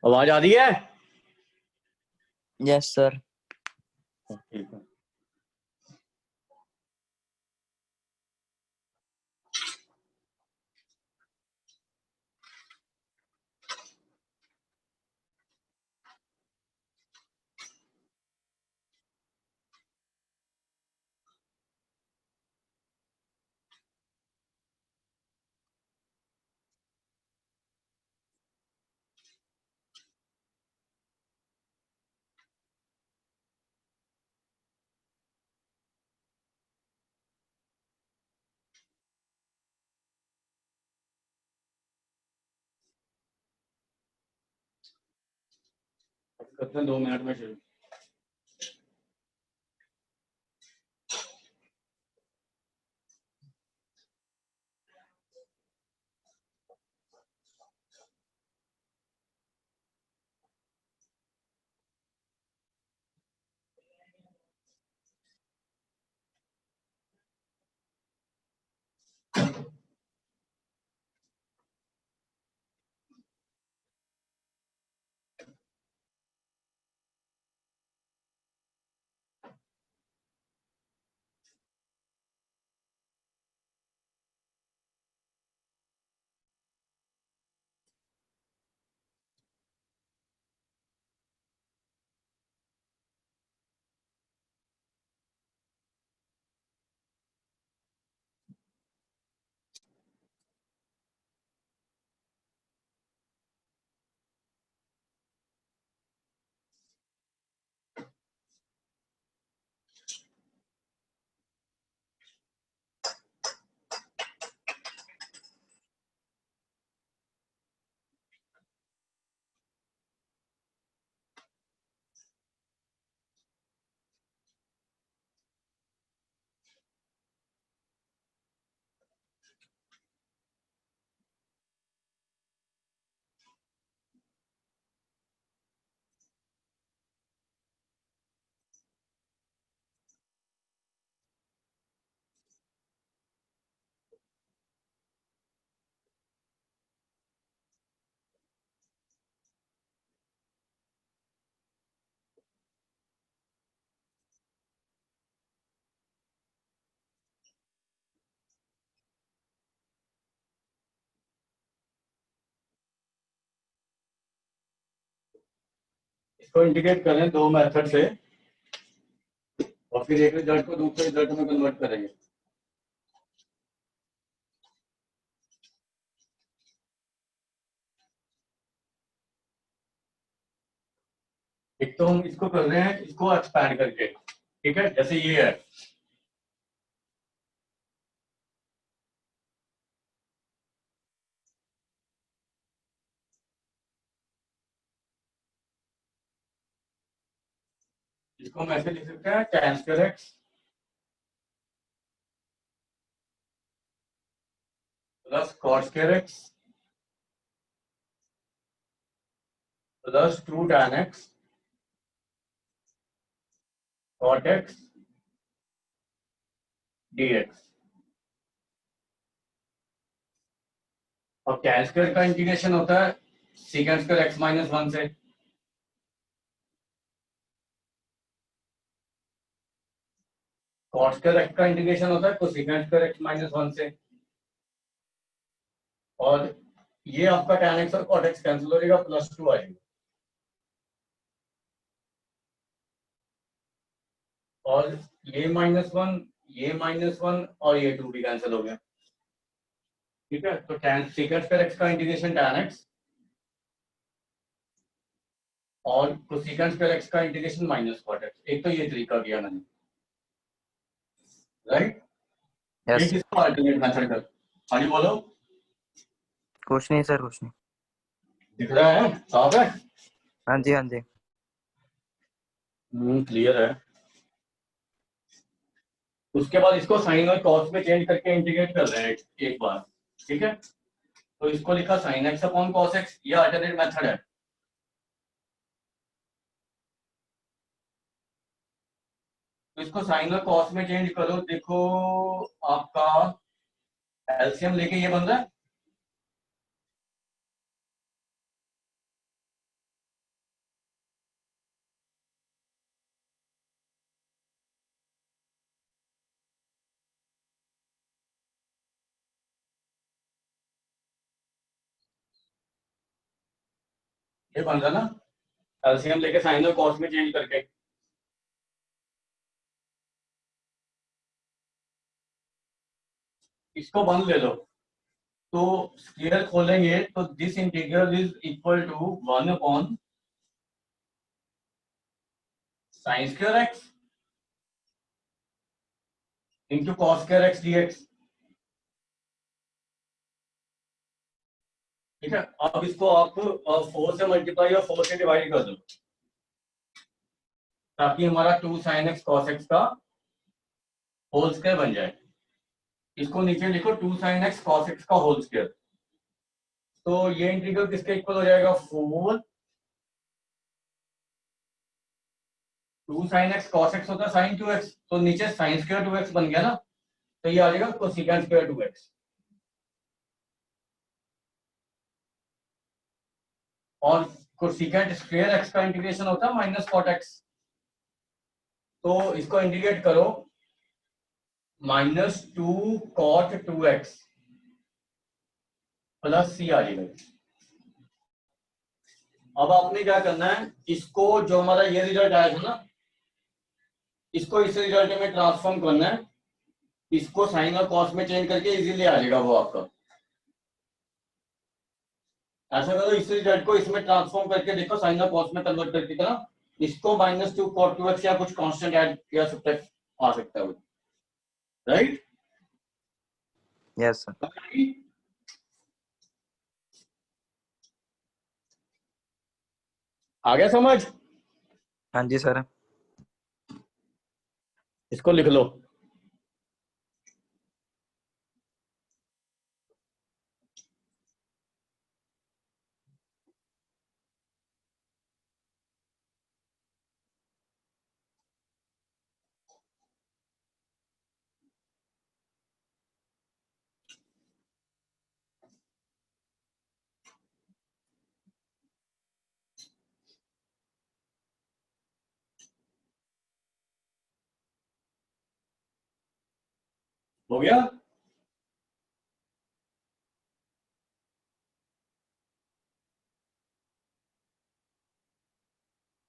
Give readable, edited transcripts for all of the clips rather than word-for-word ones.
आवाज आ रही है? Yes sir. ठीक है। करते हैं 2 मिनट में शुरू। इसको इंटीग्रेट करें 2 मेथड से और फिर एक रिजल्ट को दूसरे रिजल्ट में कन्वर्ट करेंगे। एक तो हम इसको कर रहे हैं, इसको एक्सपैंड करके, ठीक है, जैसे ये है, इसको हम ऐसे लिख सकते हैं tan square x plus cot square x plus 2 tan x cot x dx। और tan स्क्वायर का इंटीग्रेशन होता है secant स्क्वायर x माइनस 1 से, cot स्क्वायर x का इंटीग्रेशन होता है cosecant स्क्वायर x माइनस 1 से, और ये आपका tan x और cot x कैंसिल हो जाएगा, प्लस 2 आएगा, और ये -1, ये -1 और ये 2 भी कैंसिल हो गया, ठीक है। तो tan secant स्क्वायर x का इंटीग्रेशन tan x और cosecant स्क्वायर x का इंटीग्रेशन माइनस cot x। एक तो ये तरीका किया मैंने, राइट। यस एक इसका अल्टरनेट मेथड कर, हाँ जी बोलो। कुछ नहीं सर, कुछ नहीं। दिख रहा है, साफ है? हाँ जी, हाँ जी। क्लियर है। उसके बाद इसको साइन और कॉस में चेंज करके इंटीग्रेट कर रहे हैं एक बार, ठीक है। तो इसको लिखा sine x upon cos x, ये अल्टरनेट मेथड है। तो इसको साइन और कॉस में चेंज करो, देखो आपका एलसीएम लेके ये बन रहा है। ये बन रहा ना, एलसीएम लेके साइन और कॉस में चेंज करके। इसको बंद ले लो, तो स्क्वायर खोलेंगे तो this integral is equal to 1 upon sine square X into cos square X dx. ठीक है, अब इसको आप 4 से मल्टीप्लाई और 4 से डिवाइड कर दो, ताकि हमारा 2 साइन एक्स कॉस एक्स का होल स्क्वायर बन जाए। इसको नीचे लिखो 2 साइन एक्स कॉस एक्स का होल स्क्वायर। तो ये इंटीग्रल किसके इक्वल हो जाएगा? 4 2 साइन एक्स कॉस एक्स होता है साइन 2x, तो नीचे साइन स्क्वायर 2x बन गया ना, तो ये आ जाएगा कोसेकेंट स्क्वायर 2x। और कोसेकेंट स्क्वायर x का इंटीग्रेशन होता है माइनस कॉट x। तो इसको इंटीग्रेट करो, -2 cot 2x प्लस c आ जाएगा। अब आपने क्या करना है, इसको जो हमारा ये रिजल्ट आया था ना, इसको इस रिजल्ट में ट्रांसफॉर्म करना है। इसको साइन और कॉस में चेंज करके इजीली आ जाएगा वो आपका। ऐसा करो, इस रिजल्ट को इसमें ट्रांसफॉर्म करके देखो, साइन और कॉस में कन्वर्ट करके ना, इसको -2 cot 2x या कुछ कांस्टेंट ऐड किया सकता है, आ सकता है वो, राइट? Yes sir. आ गया समझ? हाँ जी सर। इसको लिख लो। हो गया?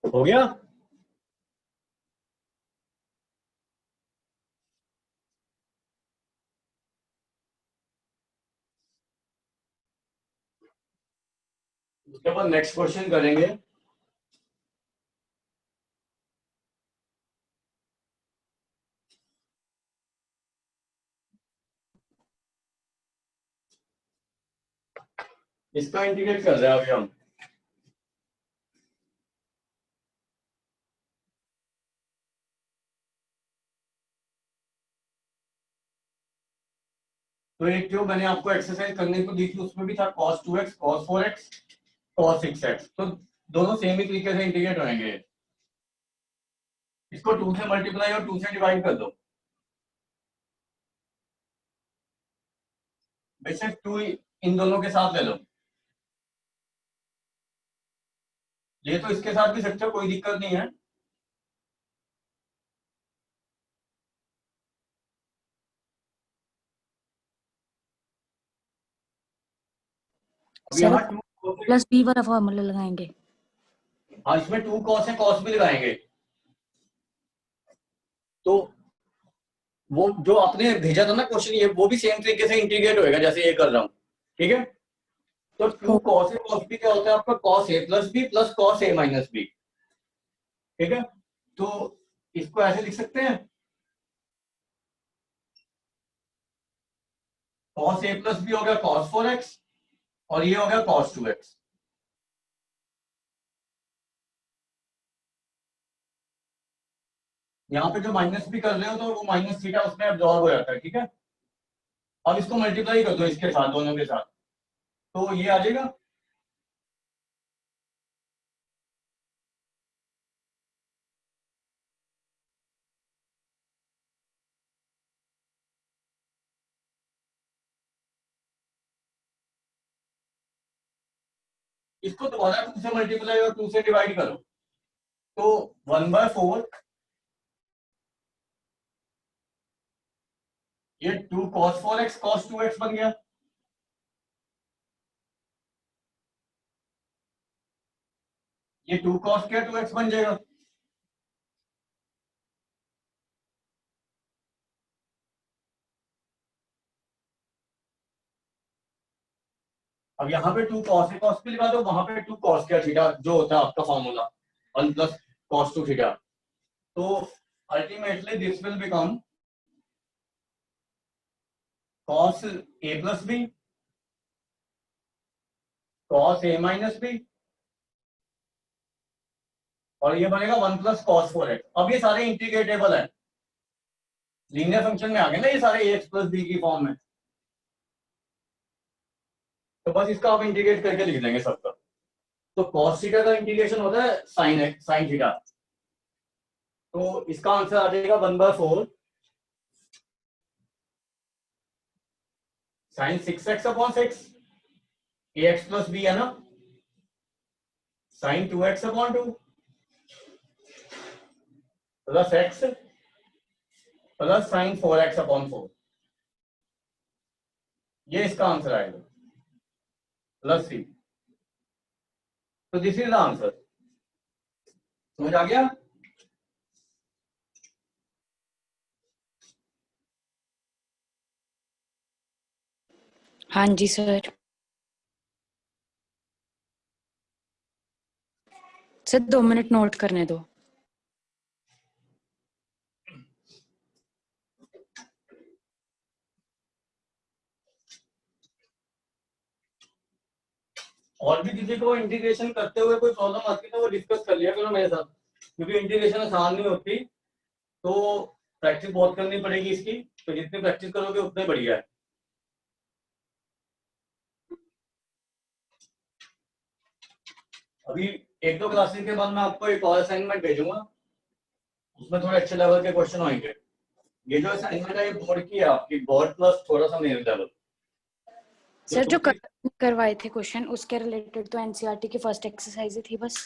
हो गया? उसके बाद नेक्स्ट क्वेश्चन करेंगे। इसका इंटीग्रेट कर रहे हैं अभी हम। तो एक जो मैंने आपको एक्सरसाइज करने को दी थी, उसमें भी था cos 2x cos 4x cos 6x, तो दोनों सेम ही तरीके से इंटीग्रेट होंगे। इसको 2 से मल्टीप्लाई और 2 से डिवाइड कर दो। बेशक 2 इन दोनों के साथ ले लो, ये तो इसके साथ भी सकते हो, कोई दिक्कत नहीं है। अभी सर यहाँ 2 प्लस बी वाला फॉर्मूला लगाएंगे। हाँ, इसमें 2 cos है, cos भी लगाएंगे। तो वो जो आपने भेजा था ना क्वेश्चन, ये वो भी सेम तरीके से इंटीग्रेट होएगा जैसे ये कर रहा हूँ, ठीक है। तो 2 cos ए cos बी क्या होता है आपका? cos a plus B plus cos a minus B, ठीक है। तो इसको ऐसे लिख सकते हैं, cos a प्लस बी हो गया cos 4x और ये हो गया cos 2x। यहाँ पे जो माइनस भी कर रहे हो तो वो माइनस थीटा उसमें एब्जॉर्ब हो जाता है, ठीक है। अब इसको मल्टीप्लाई कर दो इसके साथ, दोनों के साथ, तो ये आ जाएगा। इसको दोबारा 2 से मल्टीप्लाई और 2 से डिवाइड करो, तो 1/4 ये 2 cos 4x cos 2x बन गया। ये 2 cos क्या 2x बन जाएगा। अब यहाँ पे 2 cos a cos b लगा दो, वहां पे 2 cos क्या थीटा जो होता है आपका फॉर्मूला 1 प्लस cos 2 थीटा। तो ultimately this will become cos a plus b cos a minus b, और ये बनेगा 1 प्लस cos 4x। अब ये सारे इंटीग्रेटेबल है, लीनियर फंक्शन में आ गए ना ये सारे ax प्लस b की फॉर्म में। तो बस इसका आप इंटीग्रेट करके लिख देंगे सबका। तो cos थीटा का इंटीग्रेशन होता है sin थीटा, तो इसका आंसर आ जाएगा 1/4 sin 6x upon 6 ax plus b है ना, sin 2x upon 2 plus x plus sin 4x upon 4, ये इसका आंसर आएगा प्लस 3। तो दिस इज द आंसर। समझ आ गया। हाँ जी सर। सर 2 मिनट नोट करने दो। और भी किसी को इंटीग्रेशन करते हुए कोई प्रॉब्लम आती है तो वो डिस्कस कर लिया करो मेरे साथ, क्योंकि इंटीग्रेशन आसान नहीं होती, तो प्रैक्टिस बहुत करनी पड़ेगी इसकी। तो जितनी प्रैक्टिस करोगे उतने बढ़िया है। अभी 1-2 क्लासेस के बाद मैं आपको एक और असाइनमेंट भेजूंगा, उसमें थोड़े अच्छे लेवल के क्वेश्चन होंगे। ये जो असाइनमेंट है ये बोर्ड की है आपकी, बोर्ड प्लस थोड़ा सा मेरे लेवल। सर जो करवाए थे क्वेश्चन उसके रिलेटेड तो एनसीईआरटी की फर्स्ट एक्सरसाइज थी बस।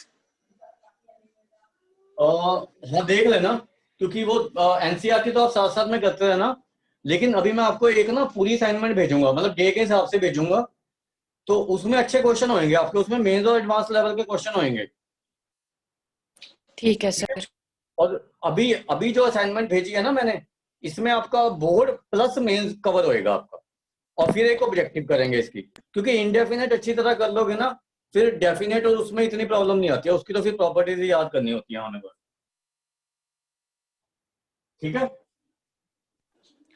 हाँ देख लेना, क्योंकि वो एनसीईआरटी तो आप साथ साथ में करते रहना, लेकिन अभी मैं आपको एक ना पूरी असाइनमेंट भेजूंगा, मतलब डे के हिसाब से भेजूंगा, तो उसमें अच्छे क्वेश्चन होंगे आपके, उसमें मेंस और एडवांस लेवल के क्वेश्चन होंगे। ठीक है सर। और अभी अभी जो असाइनमेंट भेजी है ना मैंने, इसमें आपका बोर्ड प्लस मेंस कवर होएगा आपका, और फिर एक ऑब्जेक्टिव करेंगे इसकी, क्योंकि इनडेफिनेट अच्छी तरह कर लोगे ना, फिर डेफिनेट और उसमें इतनी प्रॉब्लम नहीं आती है, उसकी तो फिर प्रॉपर्टीज ही याद करनी होती है हमें बस। ठीक है।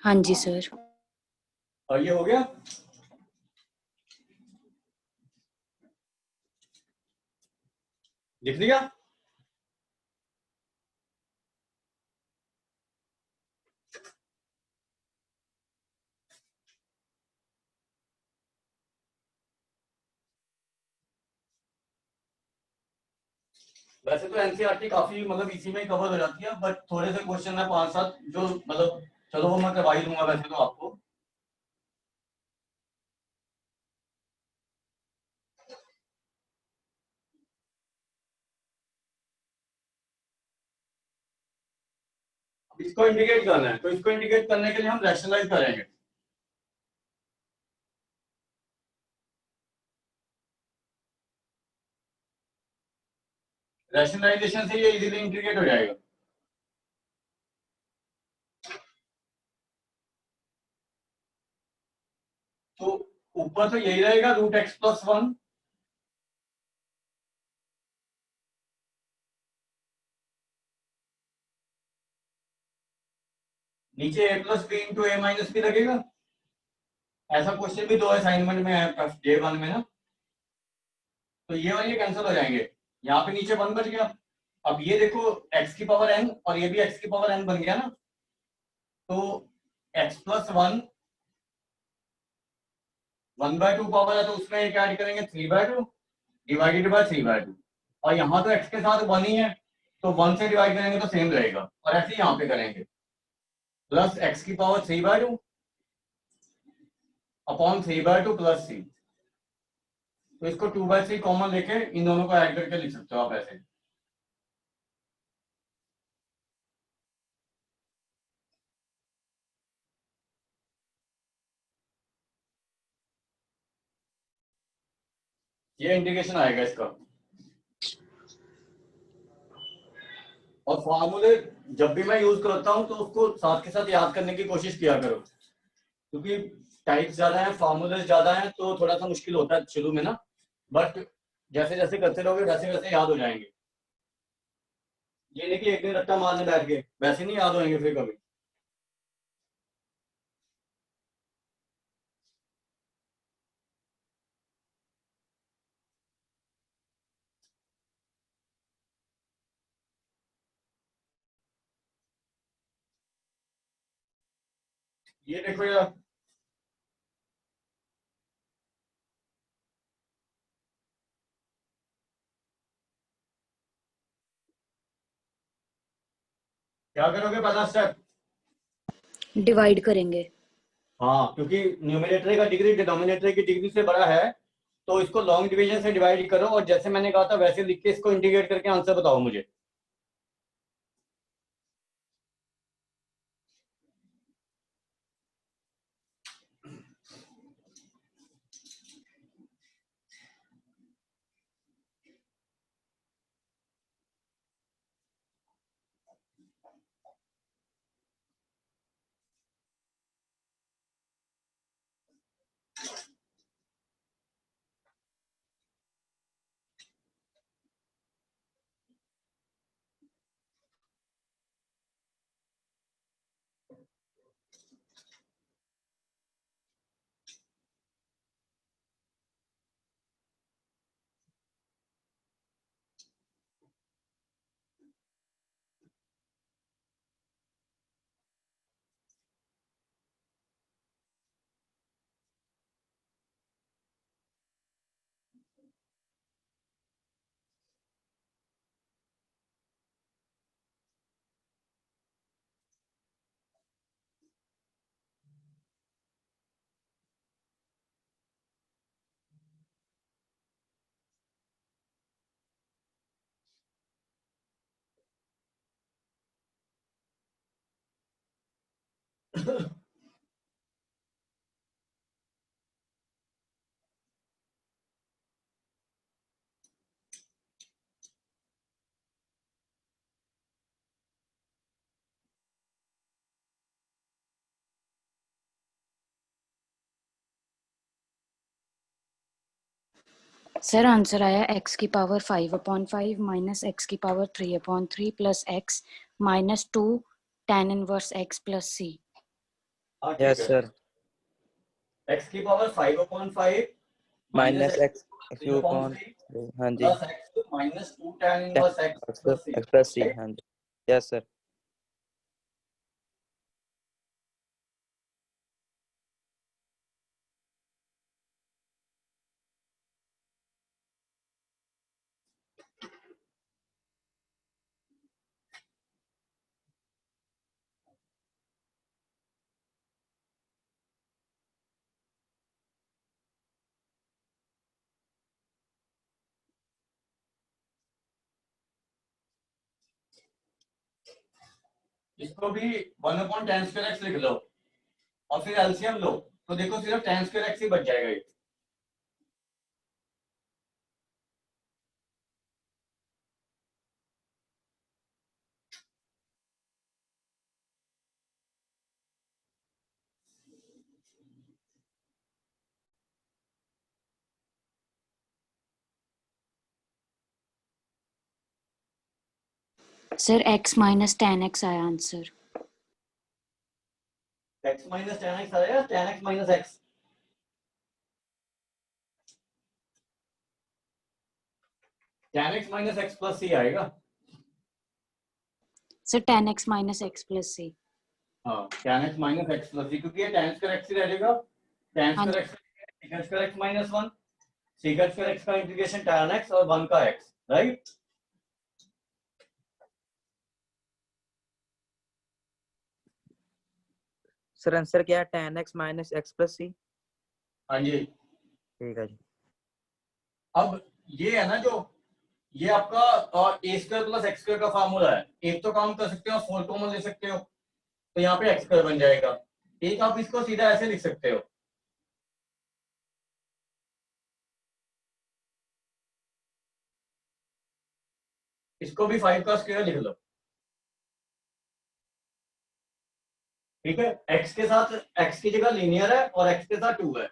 हाँ जी सर। और ये हो गया। लिख लिया। वैसे तो एनसीईआरटी काफी मतलब इसी में ही कवर हो जाती है, बट थोड़े से क्वेश्चन है 5-7 जो मतलब, चलो वो मैं करवा ही दूंगा वैसे तो आपको। इसको इंडिकेट करना है, तो इसको इंडिकेट करने के लिए हम रैशनलाइज करेंगे। रैशनलाइजेशन से ये इजीली इंडिकेट हो जाएगा। तो ऊपर तो यही रहेगा √x+1, नीचे a+b × a - b लगेगा। ऐसा क्वेश्चन भी 2 असाइनमेंट में है J1 में ना, तो ये और ये कैंसिल हो जाएंगे, यहाँ पे नीचे 1 बच गया। अब ये देखो x की पावर n और ये भी x की पावर n बन गया ना, तो x प्लस 1 1/2 पावर है, तो उसमें क्या ऐड करेंगे 3/2 डिवाइडेड बाय 3/2, और यहाँ तो x के साथ 1 ही है, तो 1 से डिवाइड करेंगे तो सेम रहेगा, और ऐसे ही यहाँ पे करेंगे प्लस x की पावर 3/2 अपॉन 3/2 प्लस c। तो इसको 2/3 कॉमन लेके इन दोनों को ऐड करके लिख सकते हो आप ऐसे। ये इंटीग्रेशन आएगा इसका। और फॉर्मूले जब भी मैं यूज करता हूँ तो उसको साथ के साथ याद करने की कोशिश किया करो, क्योंकि टाइप्स ज्यादा है, फॉर्मूले ज्यादा है, तो थोड़ा सा मुश्किल होता है शुरू में ना, बट जैसे जैसे करते रहोगे वैसे वैसे याद हो जाएंगे। ये नहीं कि एक दिन रट्टा मारने बैठ गए, वैसे नहीं याद होंगे फिर कभी। ये देखो यार, क्या करोगे पहला स्टेप? डिवाइड करेंगे। हाँ, क्योंकि न्यूमरेटर का डिग्री डिनोमिनेटर की डिग्री से बड़ा है, तो इसको लॉन्ग डिवीजन से डिवाइड करो, और जैसे मैंने कहा था वैसे लिख के इसको इंटीग्रेट करके आंसर बताओ मुझे। सर आंसर आया x की पावर 5/5 माइनस x की power 3/3 plus x minus 2 tan inverse x plus c। हाँ ठीक यस है, सर। x की power 5/5 minus minus x x cube upon 3/3 हाँ जी, plus x minus 2 tan inverse x plus c। X plus C, हाँ जी। Yes sir. इसको भी 1/tan² लिख लो, और फिर एलसीएम लो, तो देखो सिर्फ tan² ही बच जाएगा ये। Sir x minus tan x आया answer. x minus tan x आएगा, tan x minus x। tan x minus x plus C आएगा। Sir tan x minus x plus c। हाँ, tan x minus x plus C, क्योंकि ये tan square x ही रह जाएगा। tan हाँ square जी। x secant square x minus 1, secant square x का integration tan x और 1 का x, राइट। सर आंसर क्या है? tan x minus x plus c। हाँ जी। ठीक है जी। अब ये है ना, जो ये आपका ए स्क्वायर प्लस एक्स स्क्वायर का फार्मूला है। एक तो काम कर सकते हो, 4 कॉमन ले सकते हो, तो यहाँ पे एक्स स्क्वायर बन जाएगा। एक आप इसको सीधा ऐसे लिख सकते हो, इसको भी 5 का स्क्वायर लिख लो, ठीक है। एक्स के साथ, एक्स की जगह लीनियर है और एक्स के साथ 2 है,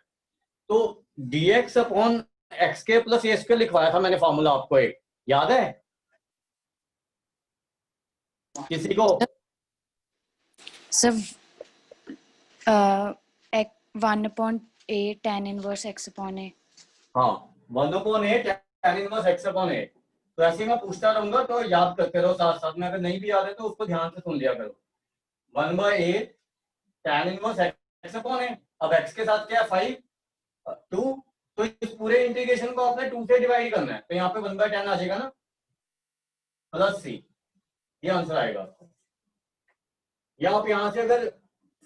तो dx अपॉन एक्स के प्लस ए स्क्वायर लिखवाया था मैंने फॉर्मूला आपको, एक याद है किसी को? Sir 1/8 tan inverse x upon a। हाँ, 1/8 tan इनवर्स x अपॉन ए। तो ऐसे ही मैं पूछता रहूंगा, तो याद करते रहो साथ साथ में, अगर नहीं भी याद है तो उसको ध्यान से सुन लिया करो। 1/8 tan इनवर्स x अपॉन ए। अब x के साथ क्या है, 5, 2, तो इस पूरे इंटीग्रेशन को आपने 2 से डिवाइड करना है, तो यहाँ पे 1/10 आ जाएगा ना, प्लस सी, ये आंसर आएगा। या आप यहाँ से अगर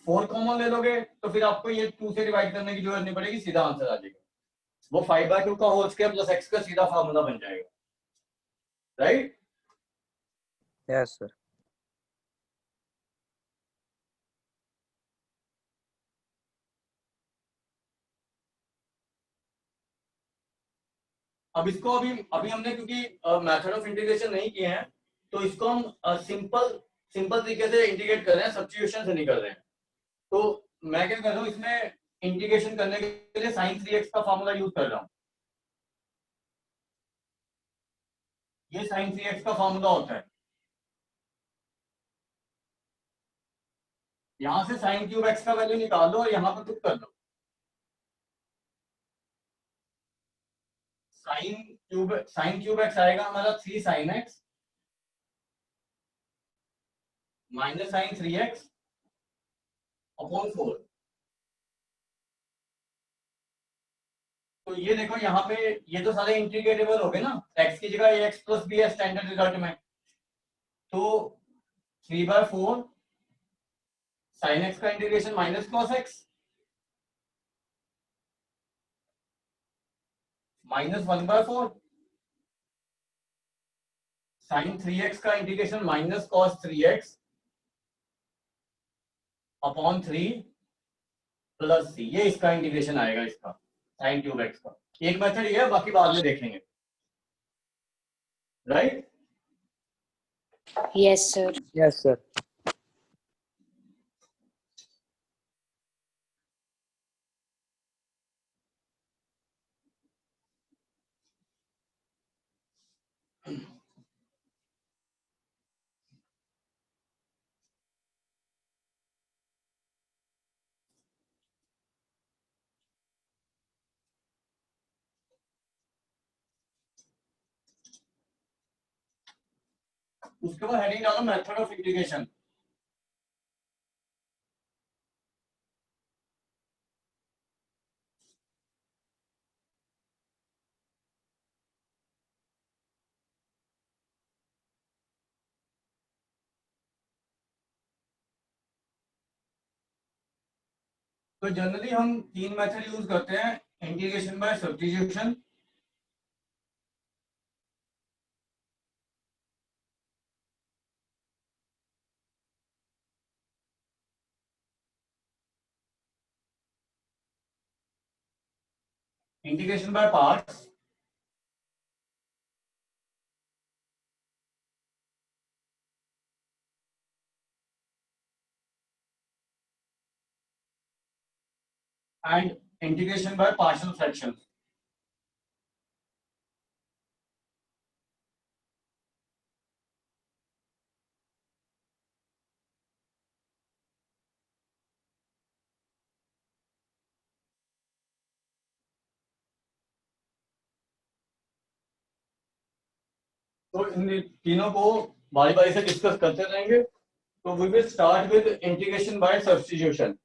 4 कॉमन ले लोगे तो फिर आपको ये 2 से डिवाइड करने की जरूरत नहीं पड़ेगी, सीधा आंसर आ जाएगा। वो 5/2 का होल स्क्वायर प्लस एक्स का सीधा फार्मूला बन जाएगा, राइट। Yes sir. अब इसको अभी अभी हमने, क्योंकि मेथड ऑफ इंटीग्रेशन नहीं किए हैं, तो इसको हम सिंपल सिंपल तरीके से इंटीग्रेट कर रहे हैं, सब्स्टिट्यूशन से नहीं कर रहे हैं। तो मैं क्या कर रहा हूँ, इसमें इंटीग्रेशन करने के लिए sin 3x का फार्मूला यूज कर रहा हूँ। ये sin 3x का फार्मूला होता है, यहां से sin क्यूब x का वैल्यू निकाल दो और यहाँ पर पुट कर दो। sin क्यूब x आएगा हमारा 3 sin x minus sin 3x upon 4। तो ये देखो यहाँ पे, ये तो सारे इंटीग्रेटेबल हो गए ना, x की जगह ax प्लस b है स्टैंडर्ड रिजल्ट में, तो 3/4 sin x का integration minus cos x minus 1/4 sin 3x का integration minus cos 3x upon 3 plus C, ये इसका इंटीग्रेशन आएगा, इसका sin क्यूब x का। एक मेथड ये है, बाकी बाद में देखेंगे, right. Yes sir. Yes sir. उसके बाद हेडिंग डालो मेथड ऑफ इंटीग्रेशन। तो जनरली हम 3 मेथड यूज करते हैं, integration by substitution, integration by parts, and integration by partial fractions. तो इन तीनों को बारी बारी से डिस्कस करते रहेंगे। तो we will start with integration by substitution.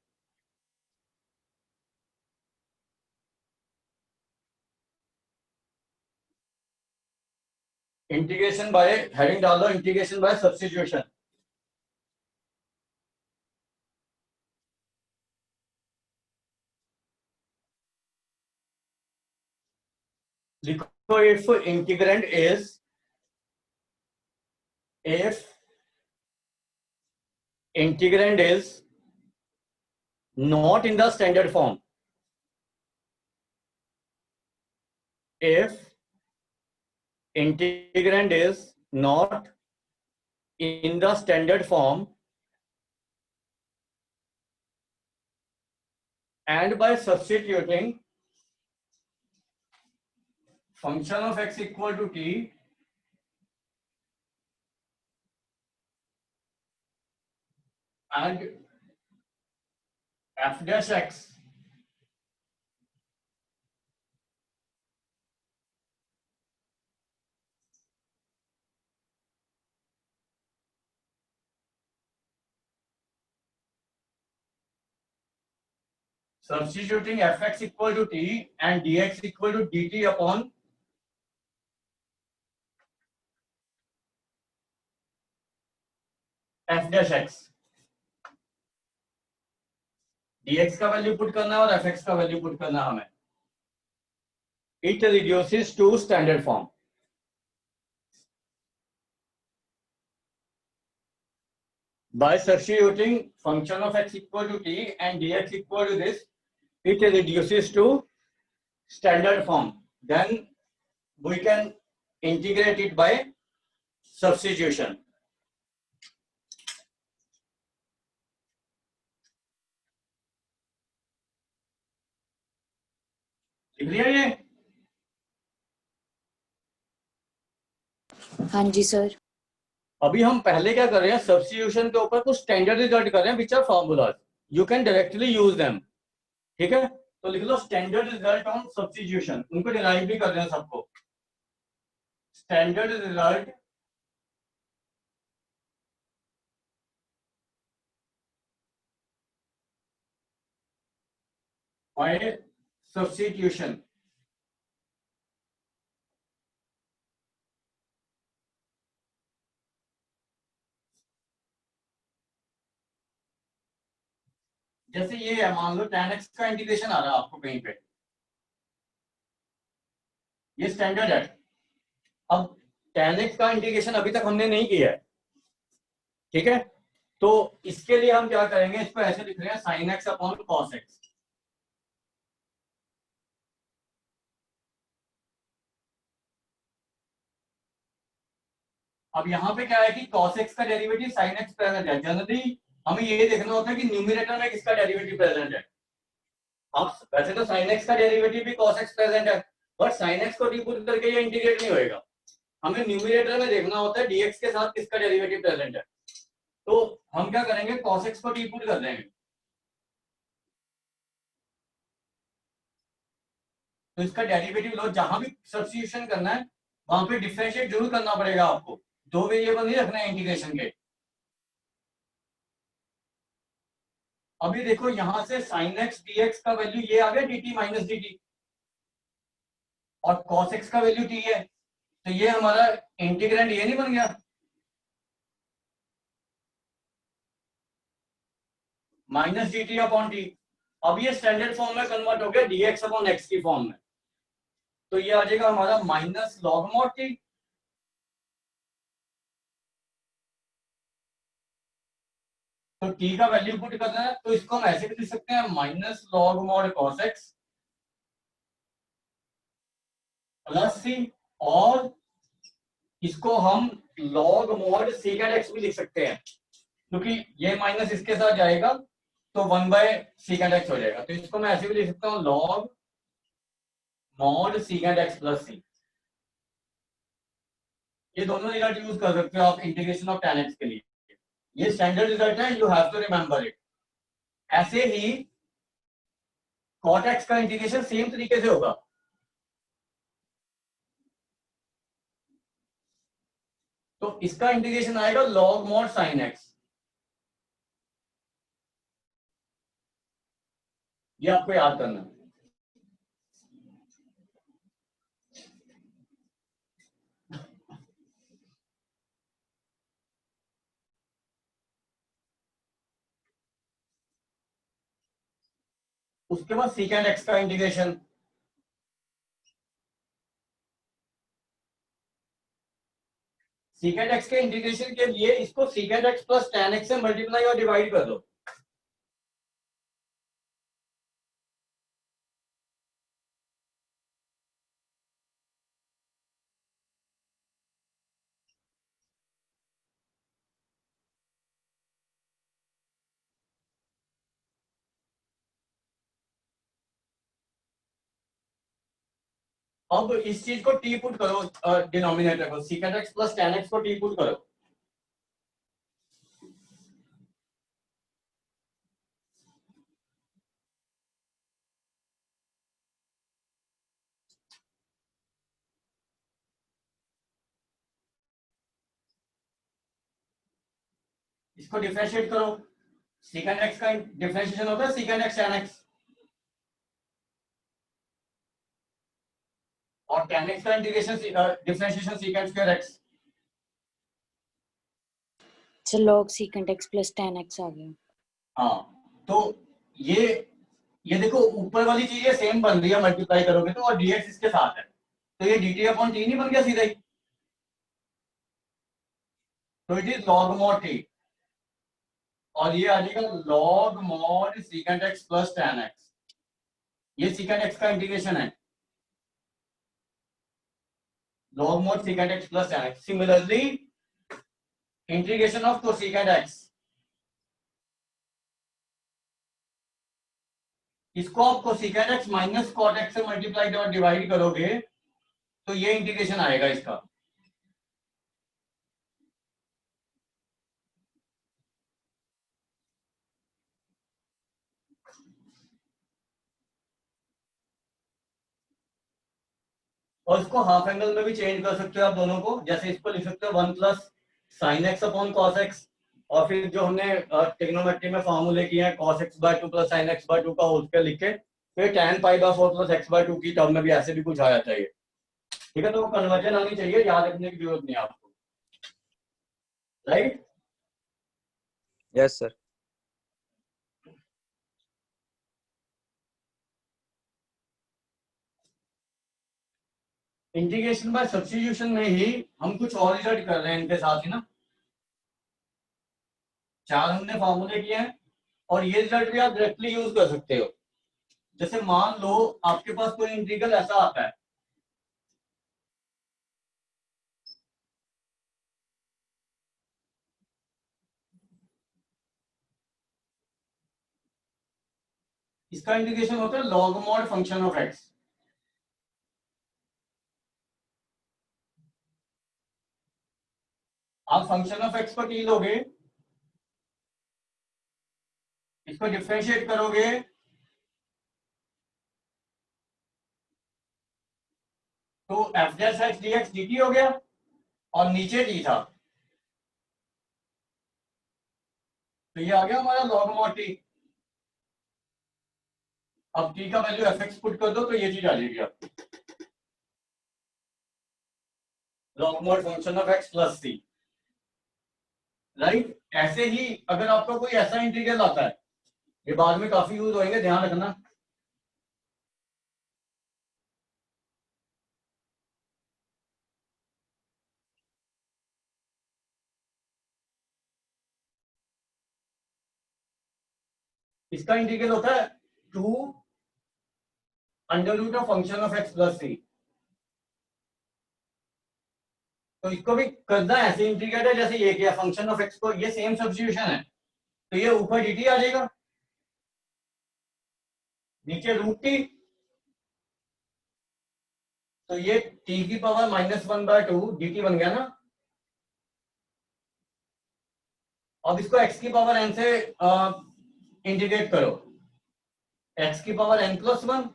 Integration by heading डाल दो, इंटीग्रेशन बाय सब्स्टिट्यूशन। लिखो if integrand is, if integrand is not in the standard form, if integrand is not in the standard form and by substituting function of x equal to t and f dash x substituting fx equal to t and dx equal to dt upon f dash x। dx का value put करना है और fx का value put करना है हमें। It reduces to standard form। By substituting function of x equal to t and dx equal to this, it reduces to standard form. Then we can integrate it by substitution। लिख लिया ये? हाँ जी sir. अभी हम पहले क्या कर रहे हैं, सब्स्टिट्यूशन के ऊपर कुछ स्टैंडर्ड रिजल्ट कर रहे हैं, which are formulas, you can directly use them. ठीक है, तो लिख लो स्टैंडर्ड रिजल्ट ऑन सब्स्टिट्यूशन, उनको डिराइव भी कर रहे हैं सबको। Standard result by substitution. जैसे ये है, मान लो tan x का इंटीग्रेशन आ रहा है आपको कहीं पे, ये स्टैंडर्ड है। अब tan x का इंटीग्रेशन अभी तक हमने नहीं किया है, ठीक है, तो इसके लिए हम क्या करेंगे, इसको ऐसे लिख रहे हैं sin x upon cos x। अब यहाँ पे क्या है कि cos x का डेरिवेटिव sin x प्रेजेंट है। जनरली हमें ये देखना होता है कि न्यूमरेटर में किसका डेरिवेटिव प्रेजेंट है। अब वैसे तो sin x का डेरिवेटिव भी cos x प्रेजेंट है, बट sin x को डिपुट करके ये इंटीग्रेट नहीं होएगा। हमें न्यूमरेटर में देखना होता है dx के साथ किसका डेरिवेटिव प्रेजेंट है। तो हम क्या करेंगे, cos x को डिपुट कर देंगे। तो इसका डेरिवेटिव लो, जहां भी सब्स्टिट्यूशन करना है वहां पे डिफरेंशिएट जरूर करना पड़ेगा आपको, दो वेरिएबल नहीं रखना है इंटीग्रेशन के। अभी देखो यहां से sin x dx का वैल्यू ये आ गया dt माइनस dt, और cos x का वैल्यू t है, तो ये हमारा इंटीग्रेंड ये नहीं बन गया, माइनस dt अपॉन t। अब ये स्टैंडर्ड फॉर्म में कन्वर्ट हो गया dx अपॉन x की फॉर्म में, तो ये आ जाएगा हमारा माइनस लॉग मॉड t। तो t का वैल्यू पुट करना है, तो इसको हम ऐसे भी लिख सकते हैं minus log mod cos x plus c, और इसको हम लॉग मॉड सेकेंड x भी लिख सकते हैं, क्योंकि ये माइनस इसके साथ जाएगा तो 1/sec(x) हो जाएगा। तो इसको मैं ऐसे भी लिख सकता हूँ log mod sec(x) plus c। ये दोनों रिजल्ट यूज कर सकते हो आप इंटीग्रेशन ऑफ tan x के लिए। ये स्टैंडर्ड रिजल्ट है, you have to remember it. ऐसे ही cot x का इंटीग्रेशन सेम तरीके से होगा। तो इसका इंटीग्रेशन आएगा log mod sin x। ये आपको याद करना है। उसके बाद secant x का इंटीग्रेशन, secant x के इंटीग्रेशन के लिए इसको secant x plus tan x से मल्टीप्लाई और डिवाइड कर दो। अब इस चीज को टी पुट करो, डिनोमिनेटर को secant x plus tan x को टी पुट करो। इसको डिफरेंशिएट करो। secant x का डिफरेंशिएशन होता है secant x tan x, और tan x का integration differentiation secant square x। Sir log secant x plus tan x आ गया। हाँ, तो ये देखो ऊपर वाली चीजें सेम बन रही है मल्टीप्लाई करोगे तो, और dx इसके साथ है, तो ये dt अपॉन t नहीं बन गया सीधा ही। तो it is log mod t, और ये आ जाएगा log mod secant x plus tan x। ये secant x का इंटीग्रेशन है, log mod secant x plus tan x। Similarly, integration of cosecant x, इसको आप cosecant x minus cot x से multiply और डिवाइड करोगे तो ये इंटीग्रेशन आएगा इसका। और इसको हाफ एंगल में भी चेंज कर सकते हो आप दोनों को, जैसे इसको लिख सकते हो 1 plus sine x upon cos x, और फिर जो हमने ट्रिग्नोमेट्री में फॉर्मूले किए हैं cos x by 2 plus sin x by 2 का होल स्क्वायर लिख के फिर tan pi by 4 plus x by 2 की टर्म में भी ऐसे भी कुछ आया चाहिए। ठीक है, तो वो कन्वर्जन आनी चाहिए, याद रखने की जरूरत नहीं है आपको, right? Yes sir. Integration by substitution में ही हम कुछ और रिजल्ट कर रहे हैं इनके साथ ही ना। 4 हमने फॉर्मूले किए हैं, और ये रिजल्ट भी आप डायरेक्टली यूज कर सकते हो। जैसे मान लो आपके पास कोई इंटीग्रल ऐसा आता है, इसका इंटीग्रेशन होता है log mod function of x। आप फंक्शन ऑफ x को t लोगे, इसको डिफरेंशिएट करोगे तो f dash x dx dt हो गया, और नीचे t था, तो ये आ गया हमारा log mod t। अब t का वैल्यू fx पुट कर दो तो ये चीज आ जाएगी आपकी, log mod function of x plus c, right? ऐसे ही अगर आपका कोई ऐसा इंटीग्रल आता है, ये बाद में काफी यूज होंगे, ध्यान रखना। इसका इंटीग्रल होता है 2 under root of function of x plus c। तो इसको भी करना ऐसे इंटीग्रेट है जैसे ये किया, फंक्शन ऑफ x को, ये सेम सब्स्टिट्यूशन है, तो ये ऊपर dt आ जाएगा, नीचे रूट टी, तो ये t की पावर -1/2 dt बन गया ना। अब इसको x की पावर n से इंटीग्रेट करो, x की power n plus 1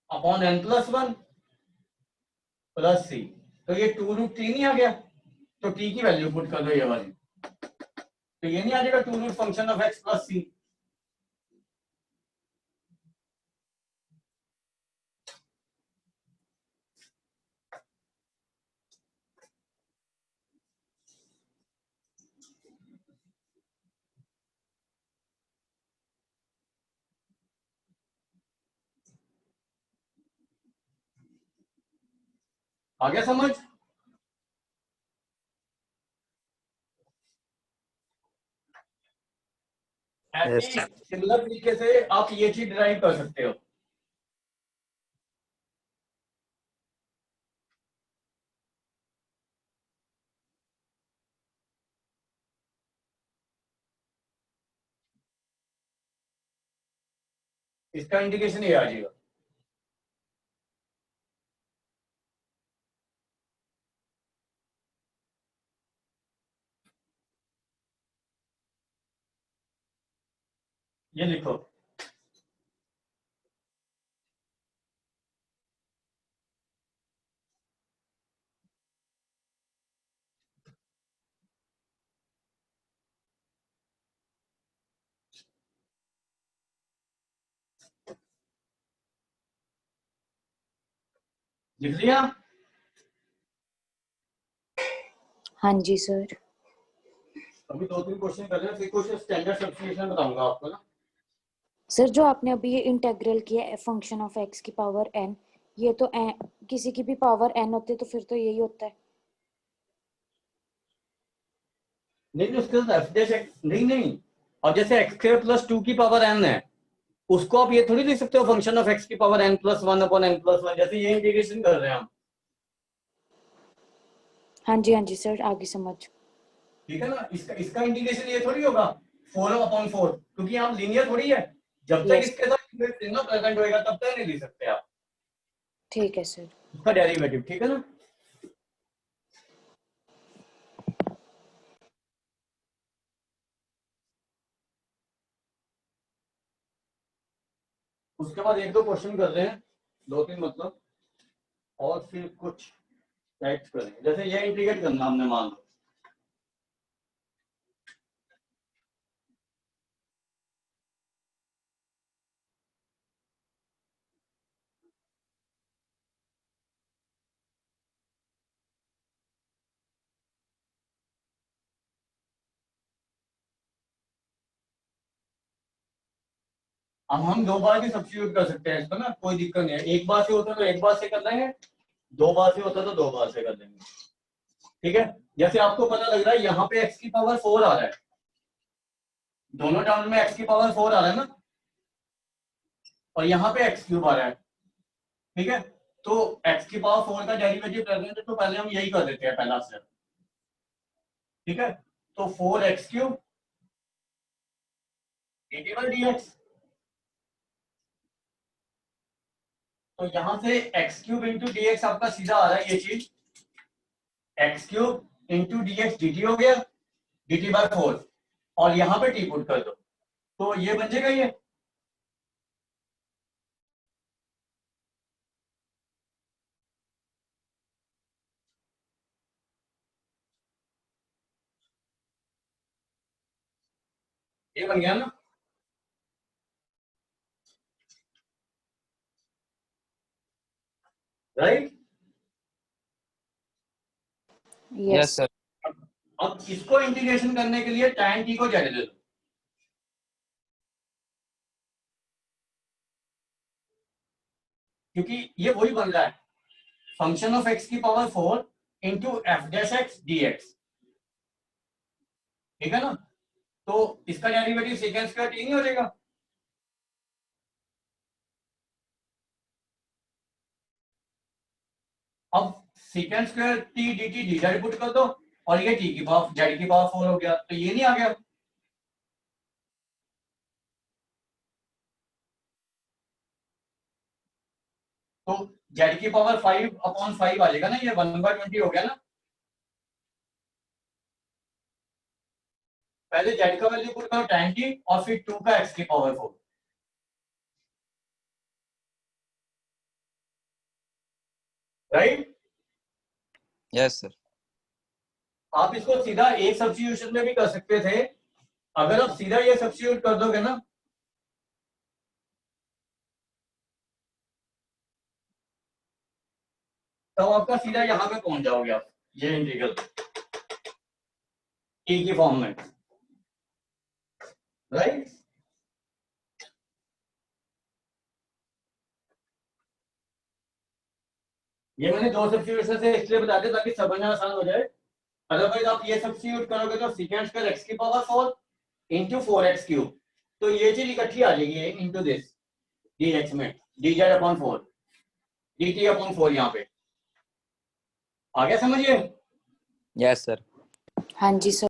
upon n plus 1 plus c। तो ये 2√t नहीं आ गया, तो t की वैल्यू पुट कर दो ये वाली, तो ये नहीं आ जाएगा 2 root function of x plus C. आ गया समझ? ऐसे Yes. ही सिमिलर तरीके से आप ये चीज डिराइव कर सकते हो। इसका इंडिकेशन ये आ जाएगा, ये लिखो। लिख लिया? हाँ जी सर। अभी 2-3 क्वेश्चन कर रहे हैं, फिर कुछ स्टैंडर्ड सब्स्टिट्यूशन बताऊंगा आपको ना। सर जो आपने अभी ये इंटेग्रल किया है फंक्शन ऑफ एक्स की पावर n, ये तो किसी की भी पावर n होती है तो फिर तो यही होता है। नहीं, उसके साथ f डैश नहीं नहीं, और जैसे एक्स स्क्वायर प्लस 2 की पावर n है, उसको आप ये थोड़ी लिख सकते हो फंक्शन ऑफ x की power n plus 1 upon n plus 1, जैसे ये इंटीग्रेशन कर रहे हैं हम। हाँ जी सर, आगे समझ। ठीक है ना, इसका इंटीग्रेशन ये थोड़ी होगा 4 अपॉन 4, क्योंकि यहाँ लीनियर थोड़ी है। जब तक यस, इसके साथ चिन्ह प्रेजेंट होएगा तब तक नहीं लिख सकते आप ठीक है सर। उसका डेरिवेटिव। ठीक है ना, उसके बाद 1-2 क्वेश्चन कर रहे हैं, 2-3 मतलब, और फिर कुछ टाइप्स करेंगे। जैसे ये इंटीग्रेट करना हमने, मान लो अब हम 2 बार भी सब्स्टिट्यूट कर सकते हैं इसको ना, कोई दिक्कत नहीं है। एक बार से होता है तो एक बार से कर लेंगे, 2 बार से होता है तो 2 बार से कर लेंगे। ठीक है, जैसे आपको पता लग रहा है यहाँ पे x की पावर 4 आ रहा है, दोनों टर्म में x की पावर 4 आ रहा है ना, और यहाँ पे x क्यूब आ रहा है। ठीक है, तो x की पावर 4 का डेरिवेटिव प्रेजेंट है, तो पहले हम यही कर देते हैं पहला स्टेप। ठीक है, तो 4x क्यूब dx, तो यहां से x क्यूब इंटू dx आपका सीधा आ रहा है ये चीज, x cube into dx dt हो गया, dt बाय 4, और यहाँ पे t पुट कर दो, तो ये बन जाएगा ये बन गया ना, राइट। Yes, yes. sir. अब इसको इंटीग्रेशन करने के लिए tan t को z दे दो, क्योंकि ये वही बन रहा है फंक्शन ऑफ x की power 4 into F dash x dx। ठीक है ना, तो इसका डेरिवेटिव सेकंड स्क्वायर t नहीं हो जाएगा। अब second square t dt dt put कर दो, और ये t की पावर z की पावर 4 हो गया, तो ये नहीं आ गया। तो z की पावर 5 अपॉन 5 आ जाएगा ना, ये 1/20 हो गया ना। पहले z का वैल्यू पुट करो tan t, और फिर 2 का x की पावर 4, राइट। Yes, sir. आप इसको सीधा एक सब्स्टिट्यूशन में भी कर सकते थे। अगर आप सीधा ये सब्स्टिट्यूट कर दोगे ना, तो आपका सीधा यहां पे पहुंच जाओगे आप, ये इंटीग्रल ई की फॉर्म में, राइट। ये मैंने दो सब्स्टिट्यूशन से इसलिए बता दिया ताकि समझना आसान हो जाए। अदरवाइज आप ये सब्स्टिट्यूट करोगे तो सीकेंड स्क्वायर एक्स की पावर 4 इंटू 4x³ तो ये चीज इकट्ठी आ जाएगी इंटू दिस dx में dz/4 dt/4 यहाँ पे आ गया, समझिए। Yes, sir. हाँ जी सर।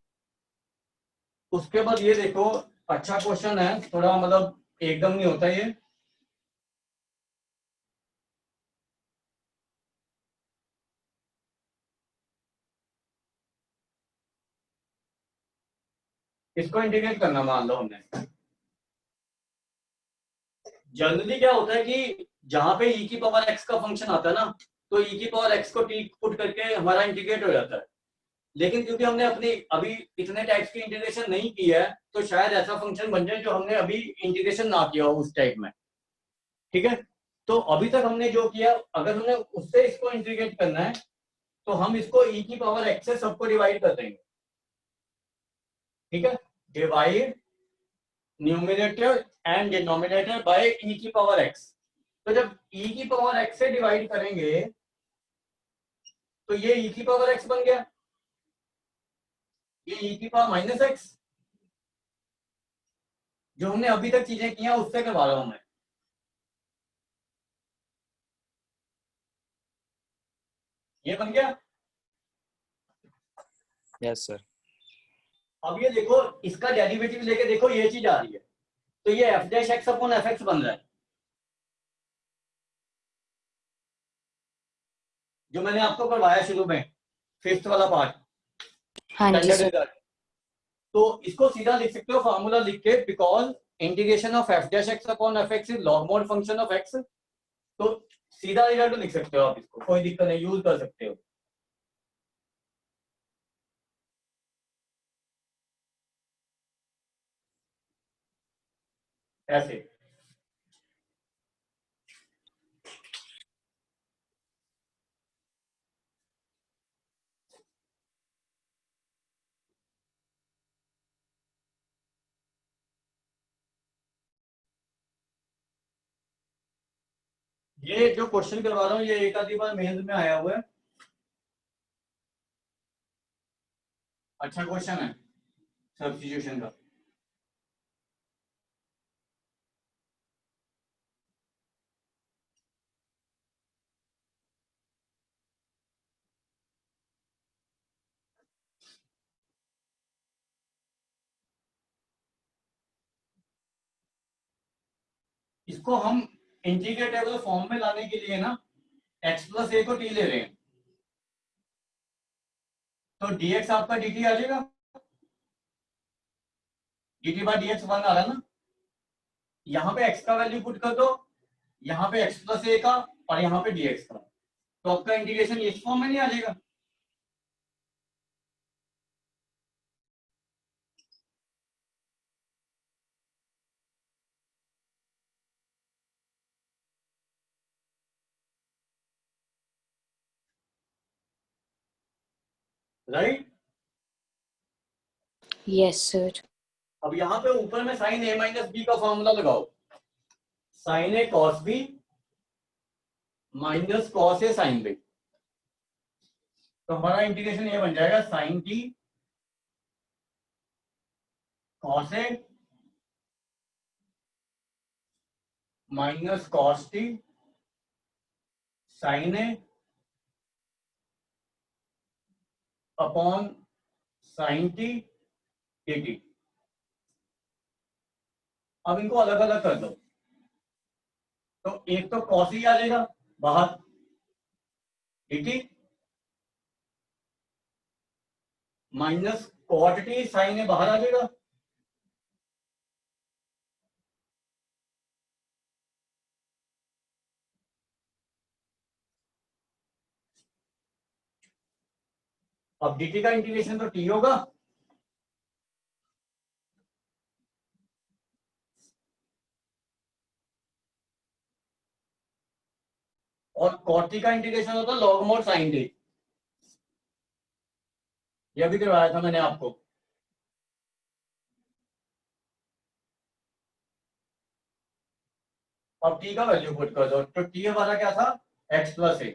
उसके बाद ये देखो, अच्छा क्वेश्चन है थोड़ा, मतलब एकदम नहीं होता ये। इसको इंटीग्रेट करना मान लो हमने। जनरली क्या होता है कि जहां पे e की पावर x का फंक्शन आता है ना, तो e की पावर x को t पुट करके हमारा इंटीग्रेट हो जाता है। लेकिन क्योंकि हमने अपनी अभी इतने टाइप्स की इंटीग्रेशन नहीं की है, तो शायद ऐसा फंक्शन बन जाए जो हमने अभी इंटीग्रेशन ना किया हो उस टाइप में, ठीक है। तो अभी तक हमने जो किया, अगर हमने उससे इसको इंटीग्रेट करना है तो हम इसको e की पावर x से सबको डिवाइड कर देंगे, ठीक है। Divide numerator and denominator by e की पावर x। तो जब e की पावर x से डिवाइड करेंगे तो ये e की पावर x बन गया, ये e की पावर -x। जो हमने अभी तक चीजें की हैं उससे करवा रहा हूं मैं। ये बन गया। Yes, sir. अब ये देखो, इसका डेरिवेटिव लेके देखो, ये चीज आ रही है, तो ये f'(x/fx) बन रहा है, जो मैंने आपको करवाया शुरू में, फिफ्थ वाला पार्ट, हाँ जी स्टैंडर्ड सर। रिजल्ट। तो इसको सीधा लिख सकते हो फार्मूला लिख के, because integration of f'(x/fx) is log mode function of x। तो सीधा रिजल्ट लिख सकते हो आप, इसको कोई दिक्कत नहीं, यूज कर सकते हो ऐसे। ये जो क्वेश्चन करवा रहा हूँ ये एक आधी बार मेंस में आया हुआ है, अच्छा क्वेश्चन है सब्स्टिट्यूशन का। इसको हम इंटीग्रेटेबल फॉर्म में लाने के लिए ना x+a को t ले रहे हैं, तो dx आपका dt आ जाएगा, dt/dx 1 आ रहा है ना। यहाँ पे x का वैल्यू पुट कर दो, यहाँ पे x+a का और यहाँ पे dx का, तो आपका इंटीग्रेशन इस फॉर्म में नहीं आ जाएगा। राइट। Yes sir. अब यहाँ पे ऊपर में sin a-b का फॉर्मूला लगाओ, sin a cos b minus cos a sin b। तो हमारा इंटीग्रेशन ये बन जाएगा sin t cos a minus cos t sin a upon sin t dt। अब इनको अलग अलग कर दो, तो एक तो cos ही आ जाएगा बाहर, dt minus cot t sin a बाहर आ जाएगा, अब dt का इंटीग्रेशन तो t होगा, और cot t का इंटीग्रेशन होता है log mod sin t। यह भी करवाया था मैंने आपको। अब t का वैल्यू पुट कर दो, तो t हमारा क्या था, x प्लस ए।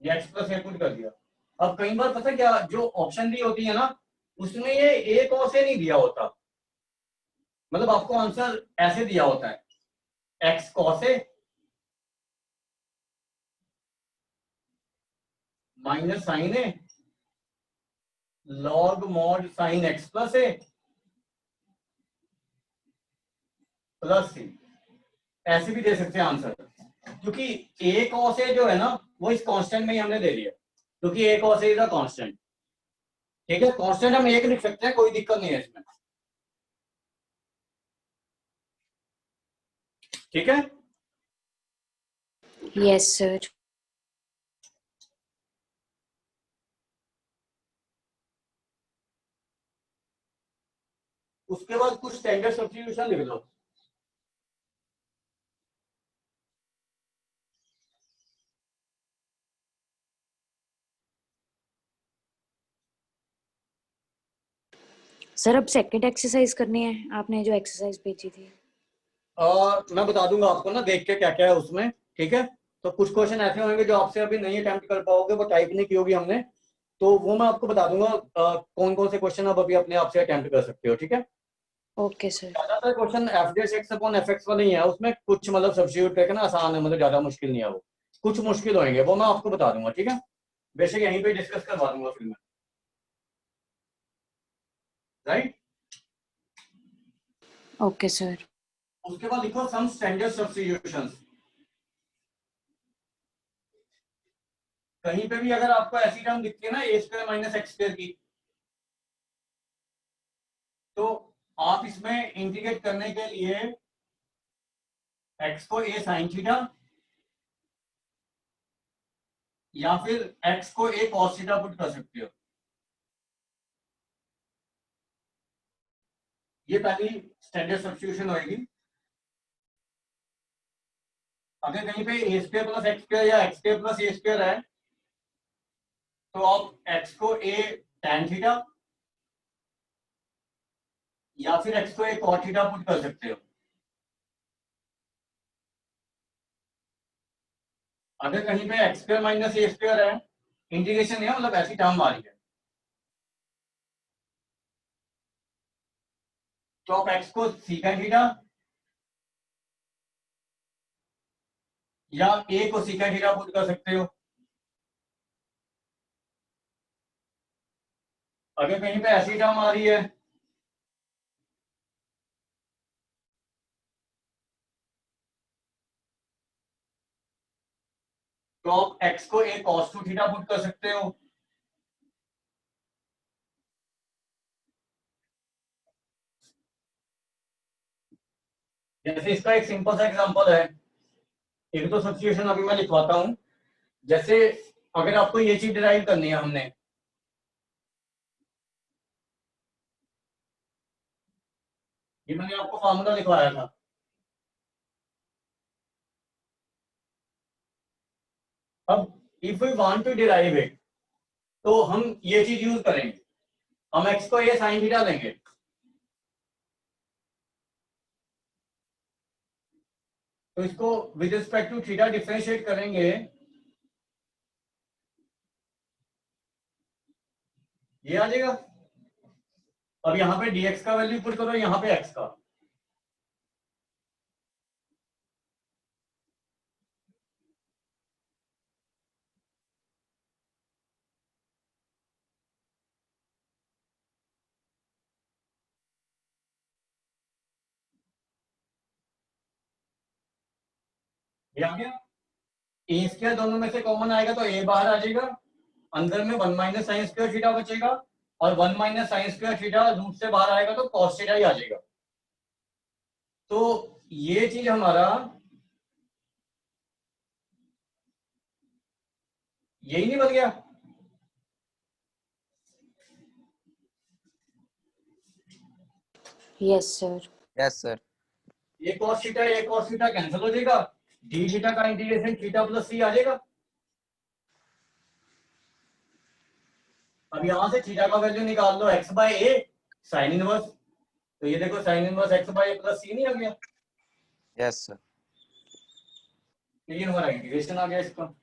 ये x प्लस ए पुट कर दिया। अब कई बार पता क्या, जो ऑप्शन डी होती है ना, उसमें ये ए कॉस ए नहीं दिया होता, मतलब आपको आंसर ऐसे दिया होता है, x cos A minus sine A log mod sine x plus A plus C. ऐसे भी दे सकते हैं आंसर, क्योंकि ए कॉस ए जो है ना, वो इस कांस्टेंट में ही हमने दे दिया, क्योंकि A cos A is a constant. ठीक है, कांस्टेंट हम एक लिख सकते हैं, कोई दिक्कत नहीं है इसमें। ठीक है, Yes, sir. उसके बाद कुछ स्टैंडर्ड सब्स्टिट्यूशन लिख दो। सर अब सेकंड एक्सरसाइज करनी है, आपने जो एक्सरसाइज भेजी थी। मैं बता दूंगा आपको ना देख के क्या क्या है उसमें। ठीक है, तो कुछ क्वेश्चन ऐसे होंगे जो आपसे अभी नहीं अटेम्प्ट कर पाओगे, वो टाइप नहीं की होगी हमने, तो वो मैं आपको बता दूंगा कौन कौन से क्वेश्चन आप अभी अपने आप से अटेम्प्ट कर सकते हो। ठीक है, ओके सर। ज्यादातर क्वेश्चन एफ डेस एक्स अपॉन एफ एक्स वाले ही है, उसमें कुछ मतलब सब्स्टिट्यूट करके ना आसान है, मतलब ज्यादा मुश्किल नहीं है वो, कुछ मुश्किल होंगे वो मैं आपको बता दूंगा। ठीक है, बेशक यहीं पे डिस्कस करवा दूंगा फिर मैं। Right, okay sir. उसके बाद लिखो सम स्टैंडर्ड सब्स्टिट्यूशंस। कहीं पे भी अगर आपको ऐसी टर्म दिखती है ना, ए स्क्वायर माइनस एक्स स्क्वायर की, तो आप इसमें इंटीग्रेट करने के लिए एक्स को ए साइन थीटा या फिर एक्स को ए कॉस थीटा पुट कर सकते हो। ये पहली स्टैंडर्ड सब्स्टिट्यूशन होगी। अगर कहीं पे ए स्क्वायर प्लस एक्स स्क्वायर या x square plus a square है, तो आप एक्स को ए tan थीटा या फिर एक्स को ए cot थीटा पुट कर सकते हो। अगर कहीं पे एक्स स्क्वायर माइनस ए स्क्वायर है, इंटीग्रेशन है मतलब ऐसी टर्म आ रही है, तो आप एक्स को सीकेंड थीटा या ए को सीकेंड थीटा पुट कर सकते हो। अगर कहीं पे ऐसी टर्म आ रही है, तो आप एक्स को ए cos टू थीटा पुट कर सकते हो। जैसे इसका एक सिंपल सा एग्जांपल है, एक तो सब्स्टिट्यूशन अभी मैं लिखवाता हूं। जैसे अगर आपको ये चीज डिराइव करनी है, हमने ये मैंने आपको फार्मूला लिखवाया था। अब if we want to derive it, तो हम ये चीज यूज करेंगे, हम एक्स को ये साइन थीटा लेंगे, तो इसको with respect to theta differentiate करेंगे, ये आ जाएगा। अब यहाँ पे dx का वैल्यू पुट करो, यहाँ पे x का, ये आ गया। ए स्क्वायर दोनों में से कॉमन आएगा तो ए बाहर आ जाएगा, अंदर में 1 माइनस साइन स्क्वायर थीटा बचेगा और 1 minus sine square theta root से बाहर आएगा तो कॉस थीटा ही आ जाएगा। तो ये चीज हमारा यही नहीं बन गया। Yes sir. Yes, sir. ये cos थीटा कैंसिल हो जाएगा, डी थीटा का इंटीग्रेशन थीटा प्लस सी आ जाएगा। अब यहां से थीटा का वैल्यू निकाल लो x बाय ए साइन इनवर्स, तो ये देखो साइन इनवर्स x बाय ए प्लस सी नहीं आ गया, Yes, sir. तो ये हमारा इंटीग्रेशन आ गया इसका।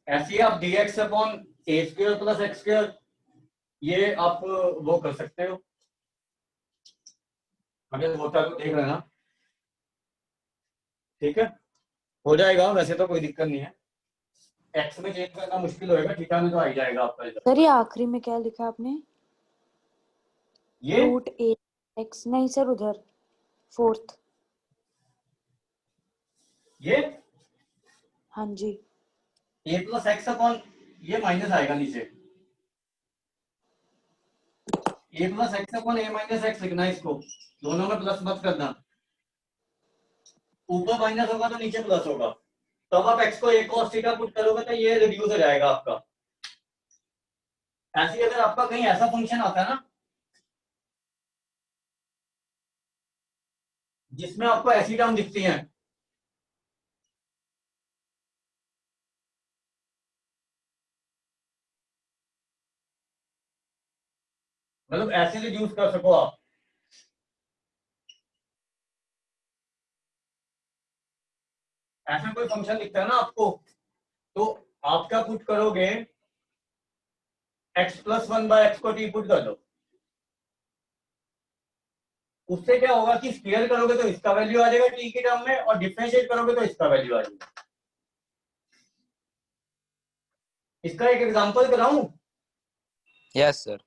ऐसे ही आप dx upon a square plus x square ये आप वो कर सकते हो, अगर होता है तो देख लेना, ठीक है, हो जाएगा, वैसे तो कोई दिक्कत नहीं है। एक्स में चेंज करना मुश्किल होएगा, थीटा में तो आ ही जाएगा आपका इधर। सर ये आखिरी में क्या लिखा आपने? ये रूट ए एक्स, नहीं सर उधर फोर्थ। ये हाँ जी। ए प्लस एक्स अपॉन ये माइनस आएगा नीचे, ए प्लस एक्स अपॉन ए माइनस एक्स लिखना है इसको, दोनों में प्लस मत करना, ऊपर माइनस होगा तो नीचे प्लस होगा, तब आप एक्स को ए cos थीटा पुट करोगे तो ये रिड्यूस हो जाएगा आपका। ऐसे ही अगर आपका कहीं ऐसा फंक्शन आता है ना जिसमें आपको ऐसी टर्म दिखती हैं, मतलब ऐसे रिड्यूस कर सको आप, ऐसा कोई फंक्शन दिखता है ना आपको, तो आप क्या पुट करोगे, x प्लस 1 बाय एक्स को टी पुट कर दो, उससे क्या होगा कि स्क्वायर करोगे तो इसका वैल्यू आ जाएगा टी की टर्म में और डिफरेंशिएट करोगे तो इसका वैल्यू आ जाएगा। इसका एक एग्जांपल कराऊं, Yes, sir.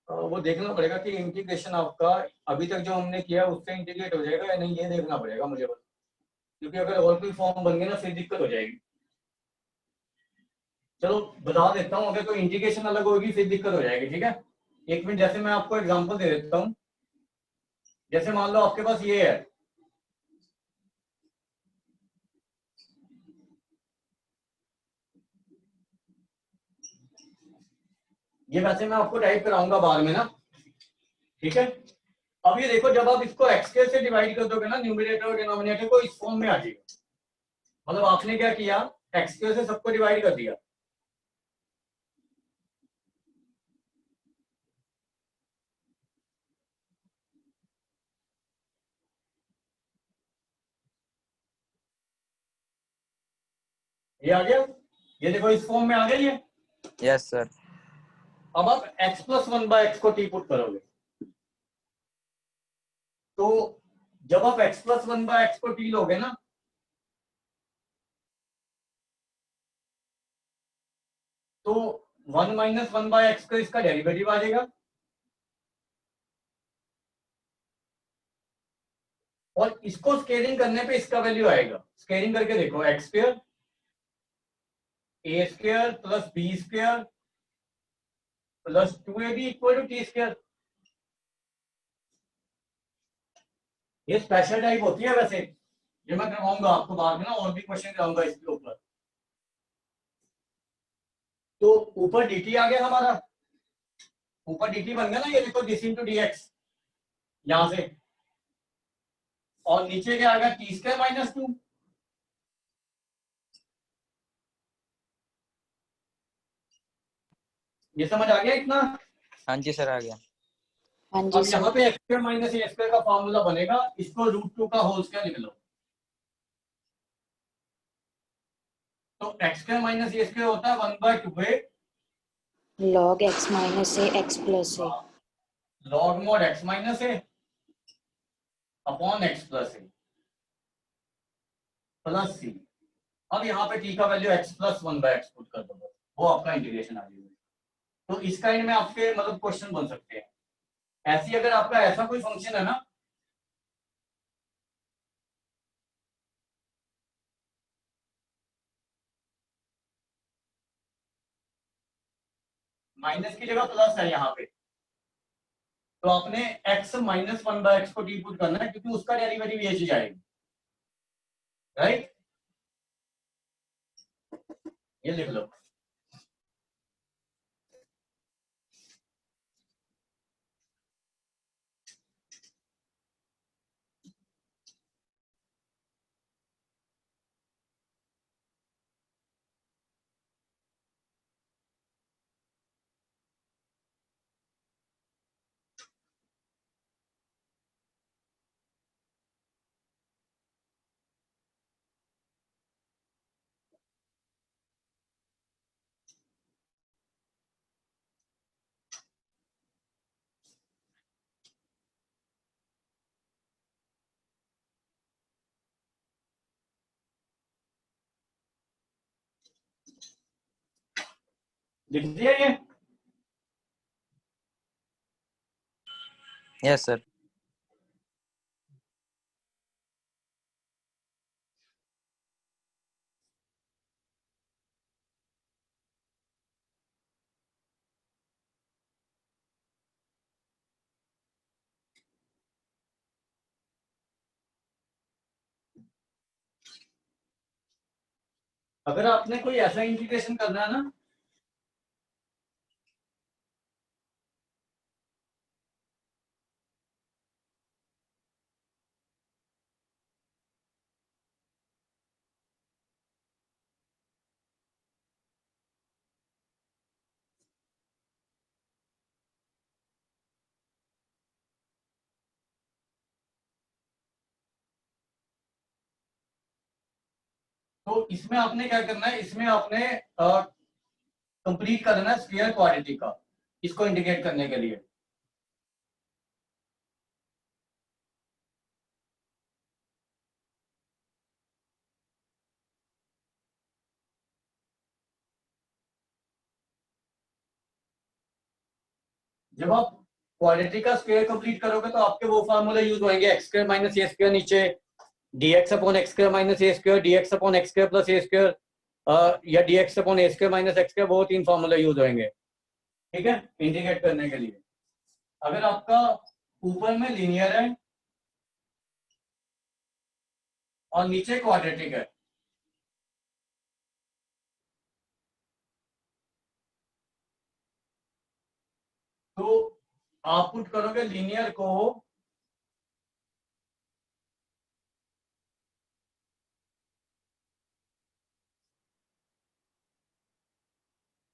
वो देखना पड़ेगा कि इंटीग्रेशन आपका अभी तक जो हमने किया उससे इंटीग्रेट हो जाएगा या नहीं, ये देखना पड़ेगा मुझे बस, क्योंकि अगर और कोई फॉर्म बन गया ना फिर दिक्कत हो जाएगी। चलो बता देता हूँ, अगर कोई इंटीग्रेशन अलग होगी फिर दिक्कत हो जाएगी, ठीक है। एक मिनट, जैसे मैं आपको एग्जांपल दे देता हूँ, जैसे मान लो आपके पास ये है, ये वैसे मैं आपको टाइप कराऊंगा बाद में ना, ठीक है। अब ये देखो, जब आप इसको एक्स स्क्वायर से डिवाइड कर दोगे ना, न्यूमरेटर और डिनोमिनेटर को इस फॉर्म में आ जाएगा, मतलब आपने क्या किया, एक्स स्क्वायर से सबको डिवाइड कर दिया, ये आ गया, ये देखो इस फॉर्म में आ गया ये। Yes, sir. अब आप x प्लस 1 बाय एक्स को टी पुट करोगे, तो जब आप x प्लस 1 बाय एक्स को टी लोगे ना, तो 1 माइनस 1 बाय एक्स का इसका डेरिवेटिव आ जाएगा, और इसको स्केलिंग करने पे इसका वैल्यू आएगा, स्केलिंग करके देखो, X square A square plus B square plus 2ab equal to T square. ये स्पेशल टाइप होती है वैसे, ये मैं करवाऊंगा आपको बाद में ना, और भी क्वेश्चन कराऊंगा इसके ऊपर। तो ऊपर dt आ गया हमारा, ऊपर dt बन गया ना, ये देखो दिस इंटू dx यहां से, और नीचे क्या आएगा, टी स्क्वायर माइनस 2। ये समझ आ गया इतना। हाँ जी सर, आ गया। हाँ जी अब यहाँ सर। पे एक्स स्क्वायर माइनस ए स्क्वायर का फॉर्मूला बनेगा, इसको √2 का होल स्क्वायर लिख लो, तो एक्स स्क्वायर माइनस ए स्क्वायर होता है 1 by 2a log x minus a x plus a log mod x minus a upon x plus A plus c. अब यहाँ पे टी का value x plus 1 by x put कर दो, वो आपका इंटीग्रेशन आ जाएगा। तो इस काइंड में आपके मतलब क्वेश्चन बन सकते हैं। ऐसी अगर आपका ऐसा कोई फंक्शन है ना, माइनस की जगह प्लस है यहाँ पे, तो आपने x माइनस 1/x को डी पुट करना है, क्योंकि उसका डेरिवेटिव ये चीज आएगी, राइट। ये लिख लो। लिख दिया ये? Yes sir. अगर आपने कोई ऐसा इंटीग्रेशन करना है ना, तो इसमें आपने क्या करना है, इसमें आपने कंप्लीट करना है स्क्वायर क्वाड्रेटिक का, इसको इंडिकेट करने के लिए। जब आप क्वाड्रेटिक का स्क्वायर कंप्लीट करोगे तो आपके वो फार्मूला यूज होंगे, एक्स स्क्वायर माइनस ए स्क्वायर नीचे, dx upon x square minus A square, dx upon x square plus a square, या dx upon a square minus x square, वो 3 फार्मूला यूज होंगे, ठीक है, इंडिकेट करने के लिए। अगर आपका ऊपर में लीनियर है और नीचे क्वाड्रेटिक है, तो आप पुट करोगे लीनियर को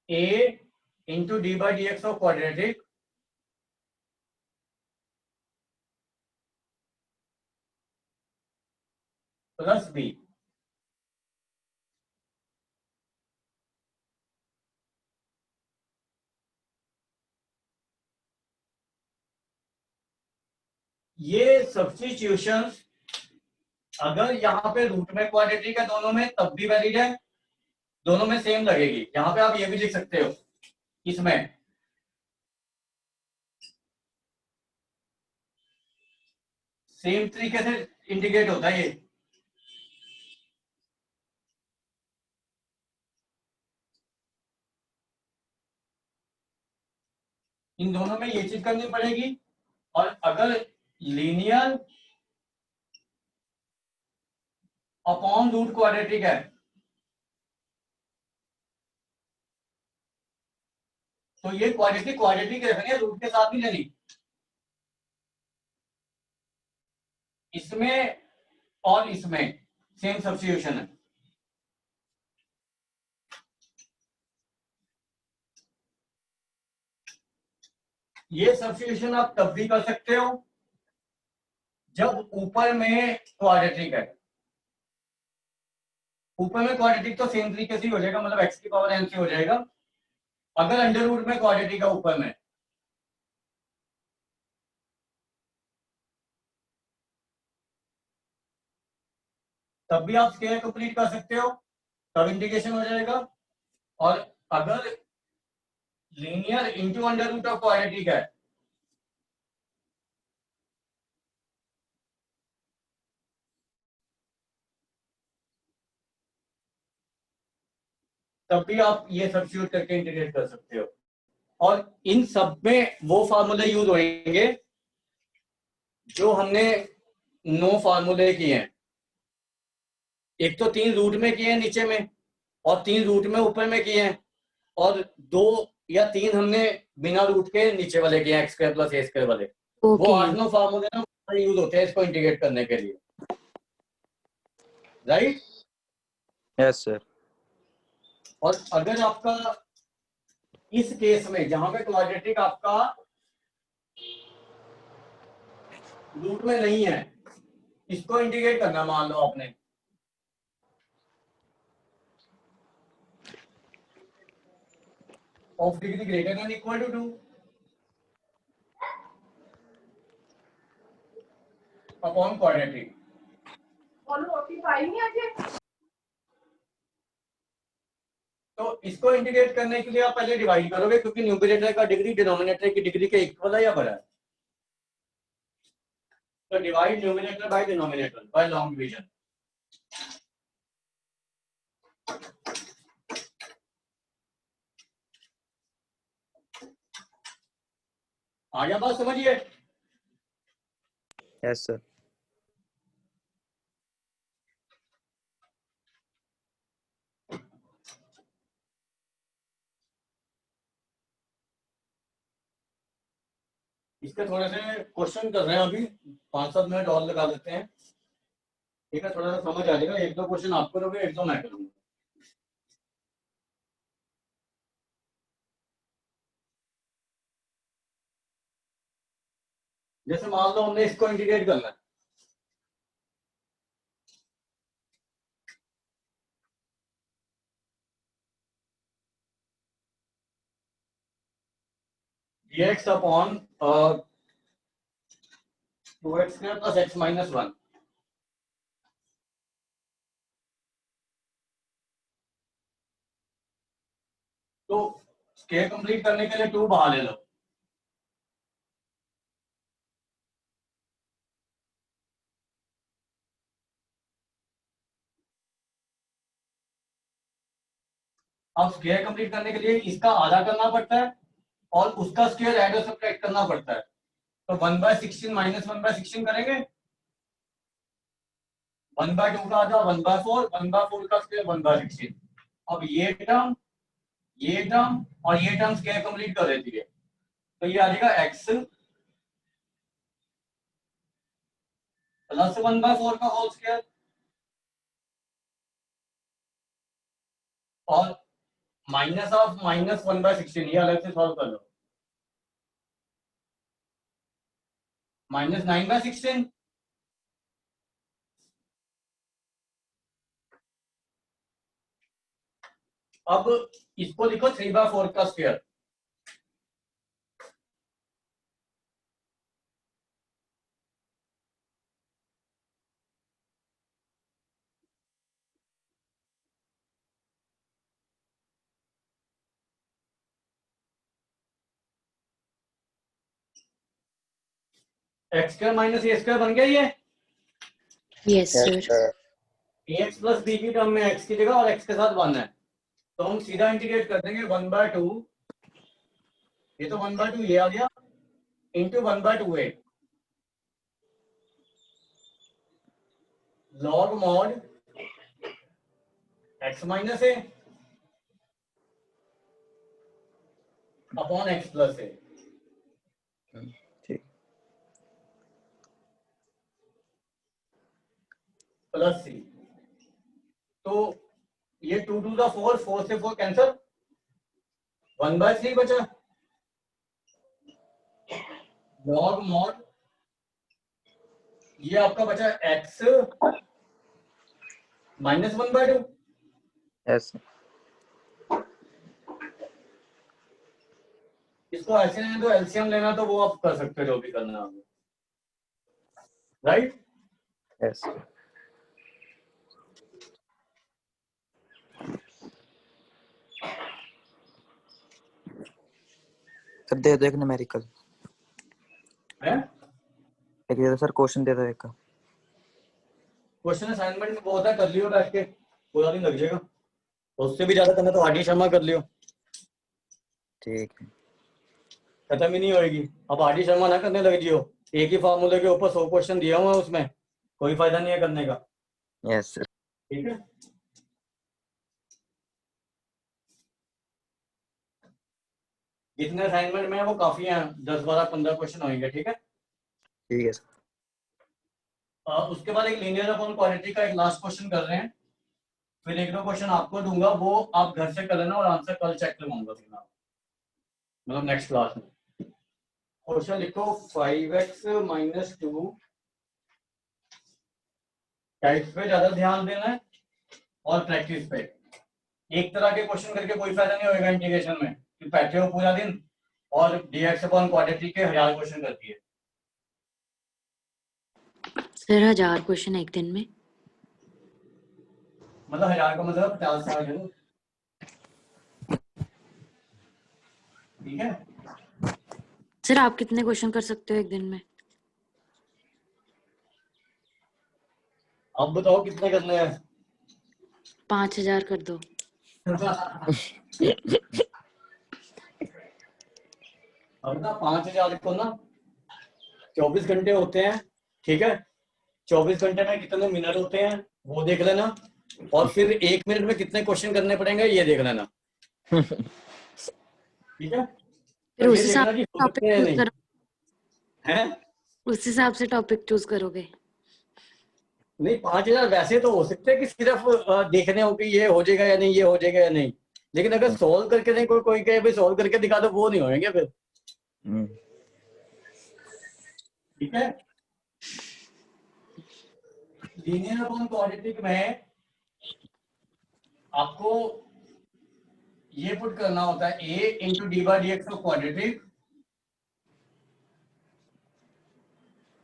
a into D by D X of quadratic plus B. ये सब्स्टिट्यूशन अगर यहाँ पे रूट में क्वाड्रेटिक है दोनों में, तब भी वैलिड है, दोनों में सेम लगेगी। यहाँ पे आप ये भी लिख सकते हो, इसमें सेम तरीके से इंडिकेट होता है ये। इन दोनों में ये चीज करनी पड़ेगी। और अगर लीनियर अपॉन रूट क्वाड्रेटिक है तो ये क्वाड्रेटिक क्वाड्रेटिक रखनी है, रूट के साथ नहीं लेनी। इसमें और इसमें सेम सब्स्टिट्यूशन है। ये सब्स्टिट्यूशन आप तब भी कर सकते हो जब ऊपर में क्वाड्रेटिक है। ऊपर में क्वाड्रेटिक तो सेम तरीके से ही हो जाएगा, मतलब एक्स की पावर एन से हो जाएगा। अगर अंडर रूट में क्वाड्रेटिक है ऊपर में, तब भी आप स्क्वायर कंप्लीट कर सकते हो, तब इंटीग्रेशन हो जाएगा। और अगर linear into under root of quadratic है, तब भी आप ये सब्स्टिट्यूट करके इंटीग्रेट कर सकते हो। और इन सब में वो फार्मूले यूज होंगे जो हमने 9 फार्मूले किए हैं। एक तो 3 रूट में किए हैं नीचे में, और 3 रूट में ऊपर में किए हैं, और 2 या 3 हमने बिना रूट के नीचे वाले किए हैं, x square plus a square वाले। वो 8-9 फार्मूले ना यूज होते हैं इसको इंटीग्रेट करने के लिए, राइट। Yes sir. और अगर आपका इस केस में जहां पे क्वाड्रेटिक आपका रूट में नहीं है, इसको इंटीग्रेट करना, मान लो आपने of degree greater than equal to 2 upon quadratic. तो इसको इंटीग्रेट करने के लिए आप पहले डिवाइड करोगे, क्योंकि न्यूमरेटर का डिग्री डिनोमिनेटर की डिग्री के इक्वल है या बड़ा है। तो divide numerator by denominator by long division. आ गया बात समझिए। Yes sir. इसके थोड़े से क्वेश्चन कर रहे हैं अभी, 5-7 मिनट और लगा देते हैं, ठीक है। थोड़ा सा समझ आ जाएगा, 1-2 क्वेश्चन आप करोगे, 1-2 मैं करूंगा। जैसे मान लो हमने इसको इंटीग्रेट करना है, dx upon 2x square plus x minus 1। तो स्क्वायर कंप्लीट करने के लिए 2 बाहर ले लो, अब स्क्वायर कंप्लीट करने के लिए इसका आधा करना पड़ता है और उसका स्क्वायर ऐड और सब्ट्रैक्ट करना पड़ता है। तो 1/16 माइनस 1/16 करेंगे, 1/2 का आधा 1/4, 1/4 का स्क्वायर 1/16। अब ये टर्म और ये टर्म स्क्वायर कंप्लीट कर देती है, तो ये आ जाएगा x प्लस 1/4 का होल स्क्वायर और माइनस ऑफ माइनस 1/16, ये अलग से सॉल्व कर लो, माइनस 9/16। अब इसको लिखो 3/4 का स्क्वायर, x स्क्वायर माइनस ए स्क्वायर बन गया ये। Yes, sir. ax plus B की टर्म में x की जगह और x के साथ 1 है, तो हम सीधा इंटीग्रेट कर देंगे 1/2, ये तो 1/2 ये आ गया, into 1/2a log mod x minus a upon x plus a. ठीक। प्लस सी, तो ये 2 2 का 4, 4 से 4 कैंसिल, 1/3 बचा, लॉग मॉड ये आपका बचा x माइनस 1/2। यस। इसको ऐसे नहीं तो एलसीएम लेना, तो वो आप कर सकते हो, जो भी करना है, राइट। यस। सर दे दो एक न्यूमेरिकल, है एक दे दो सर, क्वेश्चन दे दो एक। क्वेश्चन असाइनमेंट में वो होता है, कर लियो बैठ के, पूरा दिन लग जाएगा। उससे भी ज्यादा करना तो आरडी शर्मा कर लियो, ठीक है। खत्म ही नहीं होएगी। अब आरडी शर्मा ना करने लग जियो, एक ही फार्मूले के ऊपर 100 क्वेश्चन दिया हुआ है, उसमें कोई फायदा नहीं है करने का। Yes sir. ठीक है, जितने असाइनमेंट में है वो काफी हैं, 10 12 15 क्वेश्चन होंगे। ठीक है, ठीक है सर। उसके बाद एक लीनियर अपॉन क्वाड्रेटिक का एक लास्ट क्वेश्चन कर रहे हैं, फिर एक दो क्वेश्चन आपको दूंगा, वो आप घर से कर लेना और आंसर कल चेक करवाऊंगा फिर मैं, मतलब नेक्स्ट क्लास में। क्वेश्चन लिखो 5x - 2, टाइप्स पे ज्यादा ध्यान देना है और प्रैक्टिस पे। एक तरह के क्वेश्चन करके कोई फायदा नहीं होगा इंटीग्रेशन में, कि बैठे हो पूरा दिन और dx अपॉन क्वाड्रेटिक के 1000 क्वेश्चन करती है। सर 1000 क्वेश्चन एक दिन में? मतलब 1000 का मतलब 50 साल है। ठीक है, सर आप कितने क्वेश्चन कर सकते हो एक दिन में? अब बताओ कितने करने हैं। 5000 कर दो। अब ना 5000 को ना 24 घंटे होते हैं। ठीक है, 24 घंटे में कितने मिनट होते हैं वो देख लेना, और फिर 1 मिनट में कितने क्वेश्चन करने पड़ेंगे ये देख लेना। ठीक है, फिर तो उस ये हिसाब देखना कि से हो टॉपिक सकते हैं या चूज नहीं करो, है। उस हिसाब से टॉपिक चूज करोगे? नहीं, 5000 वैसे तो हो सकते हैं कि सिर्फ देखने हो कि ये हो जाएगा या नहीं, ये हो जाएगा या नहीं, लेकिन अगर सॉल्व करके नहीं, कोई कोई कहे भाई सॉल्व करके दिखा दो, वो नहीं होंगे फिर। ठीक है, लीनियर अपॉन क्वाड्रेटिक में आपको ये पुट करना होता है a into D by D X of quadratic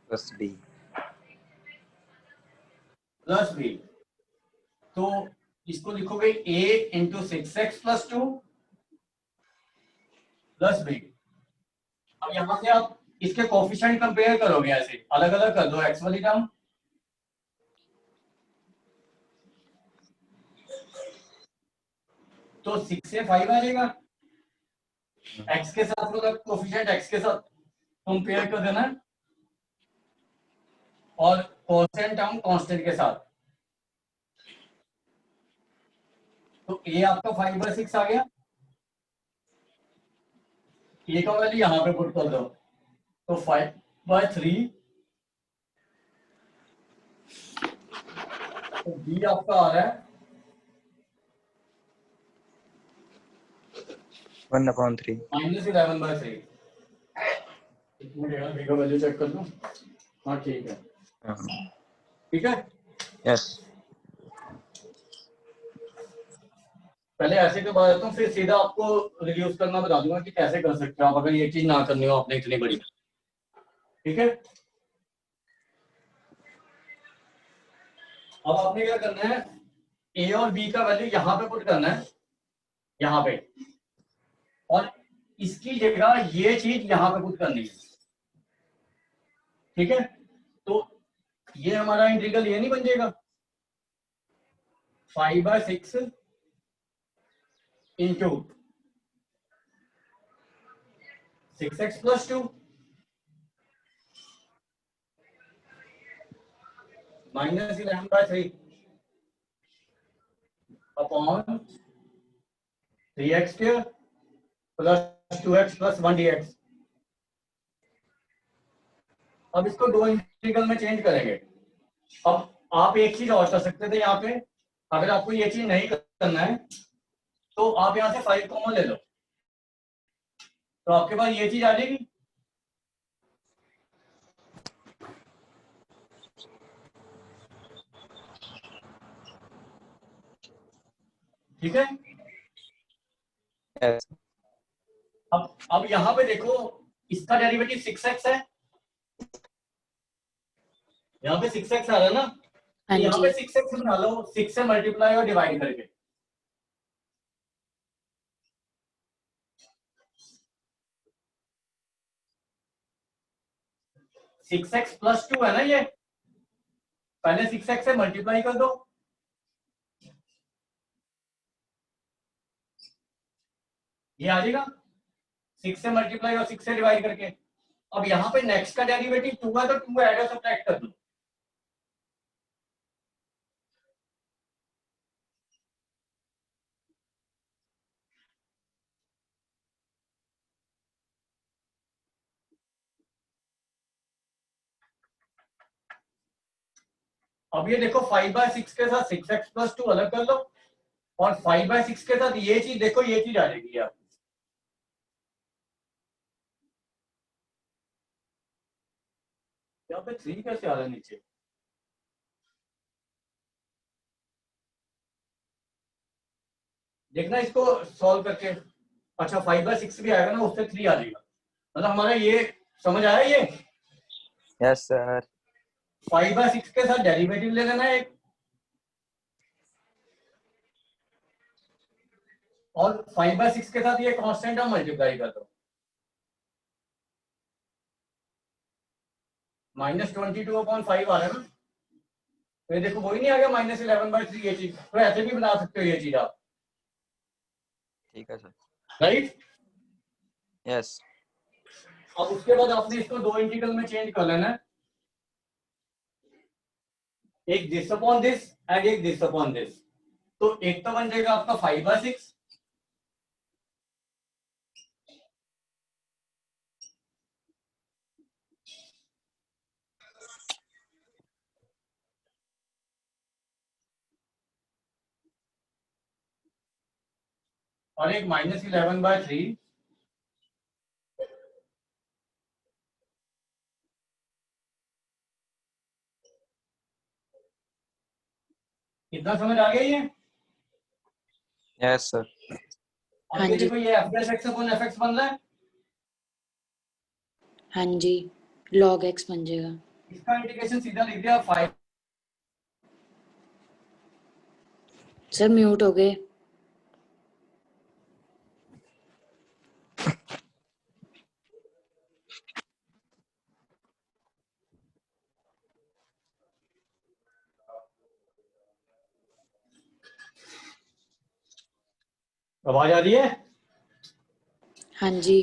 plus B. Plus B. तो इसको लिखोगे a इंटू 6x प्लस 2 प्लस बी। अब यहां से आप इसके कोफिशिएंट कंपेयर करोगे, ऐसे अलग अलग कर दो x वाली टर्म, तो 6 से 5 आ जाएगा। x के साथ मतलब कोफिशिएंट x के साथ कंपेयर कर देना है, और कांस्टेंट टर्म कांस्टेंट के साथ। तो a आपका 5/6 आ गया, a का वैल्यू यहां पे पुट कर दो, तो 5/3। तो b आपका आ रहा है 1/3। -11/3। एक मिनट यार, b का वैल्यू चेक कर लूं। हाँ ठीक है, ठीक है। यस। पहले ऐसे के बाद हूँ, फिर सीधा आपको रिड्यूस करना बता दूंगा कि कैसे कर सकते हो आप, अगर ये चीज ना करनी हो आपने इतनी बड़ी। ठीक है, अब आपने क्या करना है, a और b का वैल्यू यहाँ पे पुट करना है, यहाँ पे, और इसकी जगह ये चीज यहाँ पे पुट करनी है। ठीक है, तो ये हमारा इंटीग्रल ये नहीं बन जाएगा 5/6 into 6x plus 2 -11/3 upon 3x² plus 2x plus 1 dx। अब इसको दो इंटीग्रल में चेंज करेंगे। अब आप एक चीज और कर सकते थे यहाँ पे, अगर आपको ये चीज नहीं करना है तो आप यहाँ से 5 कॉमन ले लो, तो आपके पास ये चीज आ जाएगी। ठीक है, यस। अब यहाँ पे देखो, इसका डेरिवेटिव 6x है, यहाँ पे 6x आ रहा है ना, हाँ तो यहाँ जी। पे 6x बना लो, 6 से मल्टीप्लाई और डिवाइड करके। 6x प्लस 2 है ना, ये पहले 6x से मल्टीप्लाई कर दो, ये आ जाएगा 6 से मल्टीप्लाई और 6 से डिवाइड करके। अब यहाँ पे नेक्स्ट का डेरिवेटिव 2 है तो 2 ऐड और सब्ट्रैक्ट कर दो। अब ये देखो 5/6 के साथ 6x प्लस 2 अलग कर लो, और 5/6 के साथ ये चीज देखो, ये चीज आ जाएगी आप। यहाँ पे 3 कैसे आ रहा है नीचे? देखना इसको सॉल्व करके। अच्छा 5/6 भी आएगा ना, उससे 3 आ जाएगा। मतलब हमारा ये समझ आया ये। Yes sir. 5/6 के साथ डेरिवेटिव ले लेना एक, और 5/6 के साथ ये कांस्टेंट हम मल्टीप्लाई कर दो। -22/5 आ रहा है ना, तो ये देखो वही नहीं आ गया -11/3 ये चीज। तो ऐसे भी बना सकते हो ये चीज आप, ठीक है सर। राइट। यस। अब उसके बाद आपने इसको दो इंटीग्रल में चेंज कर लेना है, एक दिस अपॉन दिस एंड एक दिस अपॉन दिस। तो एक तो बन जाएगा आपका 5/6, और एक -11/3। कितना समझ आ गया ये? Yes sir. अब हाँ ये जी। देखो ये f(x) अपॉन fx बन रहा है, हाँ जी, log x बन जाएगा। इसका इंटीग्रेशन सीधा लिख दिया 5। सर म्यूट हो गए। आवाज आ रही है? हाँ जी।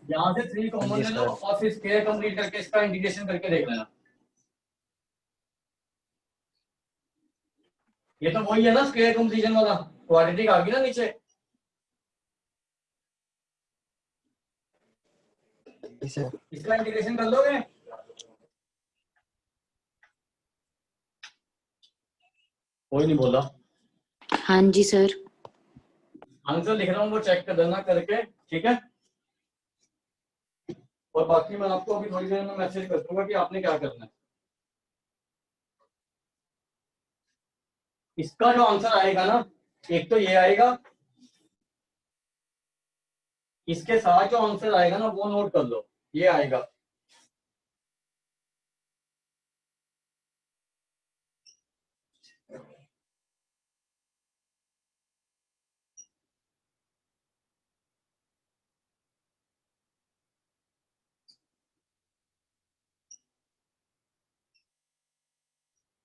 यहाँ से 3 कॉमन जी ले लो सर। और फिर स्क्वायर कंप्लीट करके इसका इंटीग्रेशन करके देख लेना। ये तो वही है ना स्क्वायर कंप्लीशन वाला, क्वाड्रेटिक आ गई ना नीचे। सर। इसका इंटीग्रेशन कर लोगे? कोई नहीं बोला। हाँ जी सर। आंसर लिख रहा हूँ वो चेक कर देना करके, ठीक है। और बाकी मैं आपको अभी थोड़ी देर में मैसेज कर दूंगा कि आपने क्या करना है। इसका जो आंसर आएगा ना, एक तो ये आएगा, इसके साथ जो आंसर आएगा ना वो नोट कर लो, ये आएगा।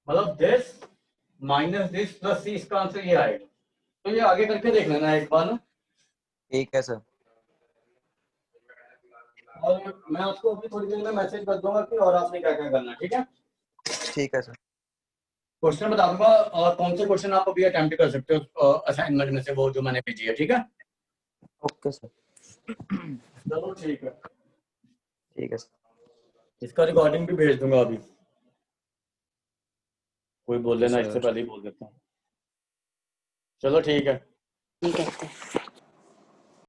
मतलब दिस माइनस दिस प्लस सी, इसका आंसर ये आएगा। तो ये आगे करके देख लेना एक बार ना, ठीक है सर। और मैं आपको अभी थोड़ी देर में मैसेज कर दूंगा कि और आपने क्या क्या करना है, ठीक है। ठीक है सर। क्वेश्चन बता दूंगा और कौन से क्वेश्चन आप अभी अटेम्प्ट कर सकते हो असाइनमेंट में से, वो जो मैंने भेजी है, ठीक है। Okay sir. चलो ठीक है, ठीक है सर। इसका रिकॉर्डिंग भी भेज दूंगा अभी। कोई बोल लेना, इससे सर। पहले ही बोल देता हूँ। चलो ठीक है। नहीं कहते।